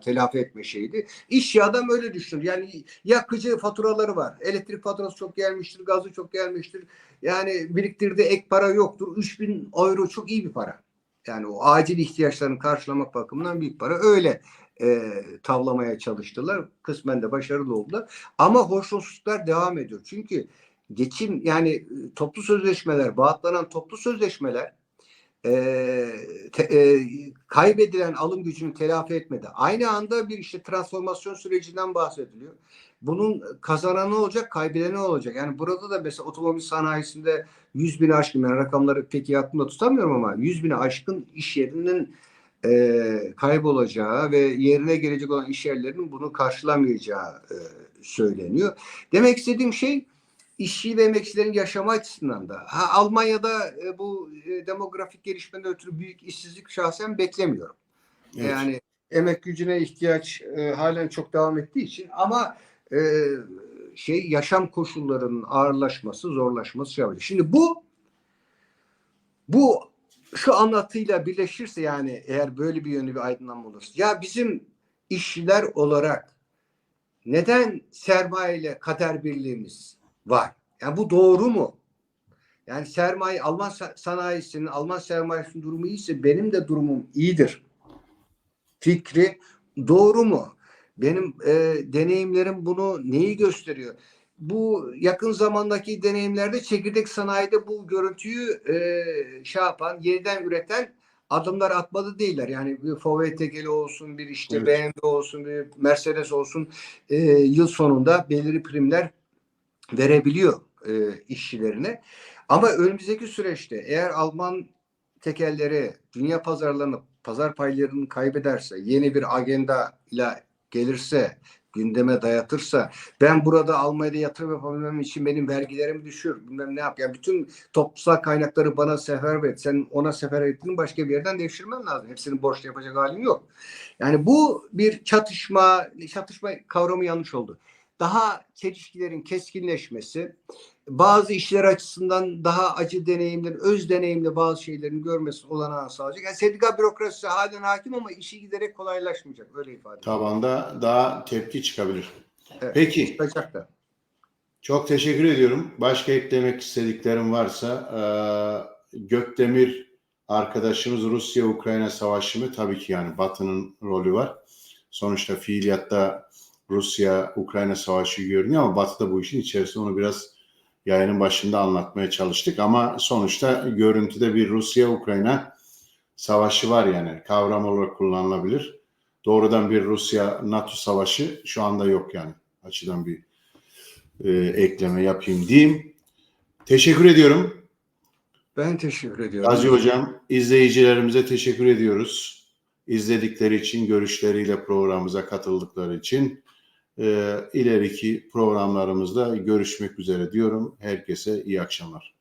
telafi etme şeydi. İşçi adam öyle düşünür. Yani yakıcı faturaları var. Elektrik faturası çok gelmiştir, gazı çok gelmiştir. Yani biriktirdiği ek para yoktur. 3.000 euro çok iyi bir para. Yani o acil ihtiyaçlarını karşılamak bakımından büyük para. Öyle tavlamaya çalıştılar. Kısmen de başarılı oldular. Ama hoşnutsuzluklar devam ediyor. Çünkü geçim, yani toplu sözleşmeler, bağlanan toplu sözleşmeler kaybedilen alım gücünü telafi etmedi. Aynı anda bir işte transformasyon sürecinden bahsediliyor. Bunun kazananı olacak, kaybedeni olacak. Yani burada da mesela otomobil sanayisinde 100.000'i aşkın, yani rakamları pek iyi aklımda tutamıyorum ama 100.000'i aşkın iş yerinin kaybolacağı ve yerine gelecek olan iş yerlerinin bunu karşılamayacağı söyleniyor. Demek istediğim şey, işçi ve emekçilerin yaşama açısından da. Almanya'da bu demografik gelişmeden ötürü büyük işsizlik şahsen beklemiyorum. Evet. Yani emek gücüne ihtiyaç halen çok devam ettiği için, ama yaşam koşullarının ağırlaşması, zorlaşması şey yapıyor. Şimdi bu şu anlatıyla birleşirse, yani eğer böyle bir yönlü bir aydınlanma olursa, ya bizim işçiler olarak neden sermaye ile kader birliğimiz var? Yani bu doğru mu? Yani sermaye, Alman sanayisinin, Alman sermayesinin durumu iyiyse benim de durumum iyidir fikri doğru mu? Benim deneyimlerim bunu neyi gösteriyor? Bu yakın zamandaki deneyimlerde çekirdek sanayide bu görüntüyü yeniden üreten adımlar atmadı değiller. Yani bir VW olsun, bir işte evet, BMW olsun, bir Mercedes olsun, yıl sonunda belirli primler verebiliyor. işçilerine. Ama önümüzdeki süreçte eğer Alman tekelleri dünya pazarlarını, pazar paylarını kaybederse, yeni bir agenda ile gelirse, gündeme dayatırsa, ben burada Almanya'da yatırım yapabilmem için benim vergilerimi düşür, bilmem ne yap. Yani bütün toplumsal kaynakları bana seferber et. Sen ona sefer ettiğini başka bir yerden devşirmen lazım. Hepsini borçla yapacak halin yok. Yani bu bir çatışma kavramı yanlış oldu. Daha çelişkilerin keskinleşmesi, bazı işler açısından daha acı deneyimler, öz deneyimle bazı şeylerin görmesi olanağı sağlayacak. Yani sendika bürokrasisi halen hakim ama işi giderek kolaylaşmayacak. Öyle ifade edeyim. Tabanda daha tepki çıkabilir. Evet, Peki. çıkacak da. Çok teşekkür ediyorum. Başka eklemek istediklerim varsa Gökdemir arkadaşımız Rusya-Ukrayna savaşı mı? Tabii ki yani Batı'nın rolü var. Sonuçta fiiliyatta Rusya-Ukrayna savaşı görünüyor ama Batı da bu işin içerisinde, onu biraz yayının başında anlatmaya çalıştık. Ama sonuçta görüntüde bir Rusya-Ukrayna savaşı var, yani kavram olarak kullanılabilir. Doğrudan bir Rusya-NATO savaşı şu anda yok yani. Açıdan bir ekleme yapayım diyeyim. Teşekkür ediyorum. Ben teşekkür ediyorum. Gazi Hocam, izleyicilerimize teşekkür ediyoruz. İzledikleri için, görüşleriyle programımıza katıldıkları için. İleriki programlarımızda görüşmek üzere diyorum. Herkese iyi akşamlar.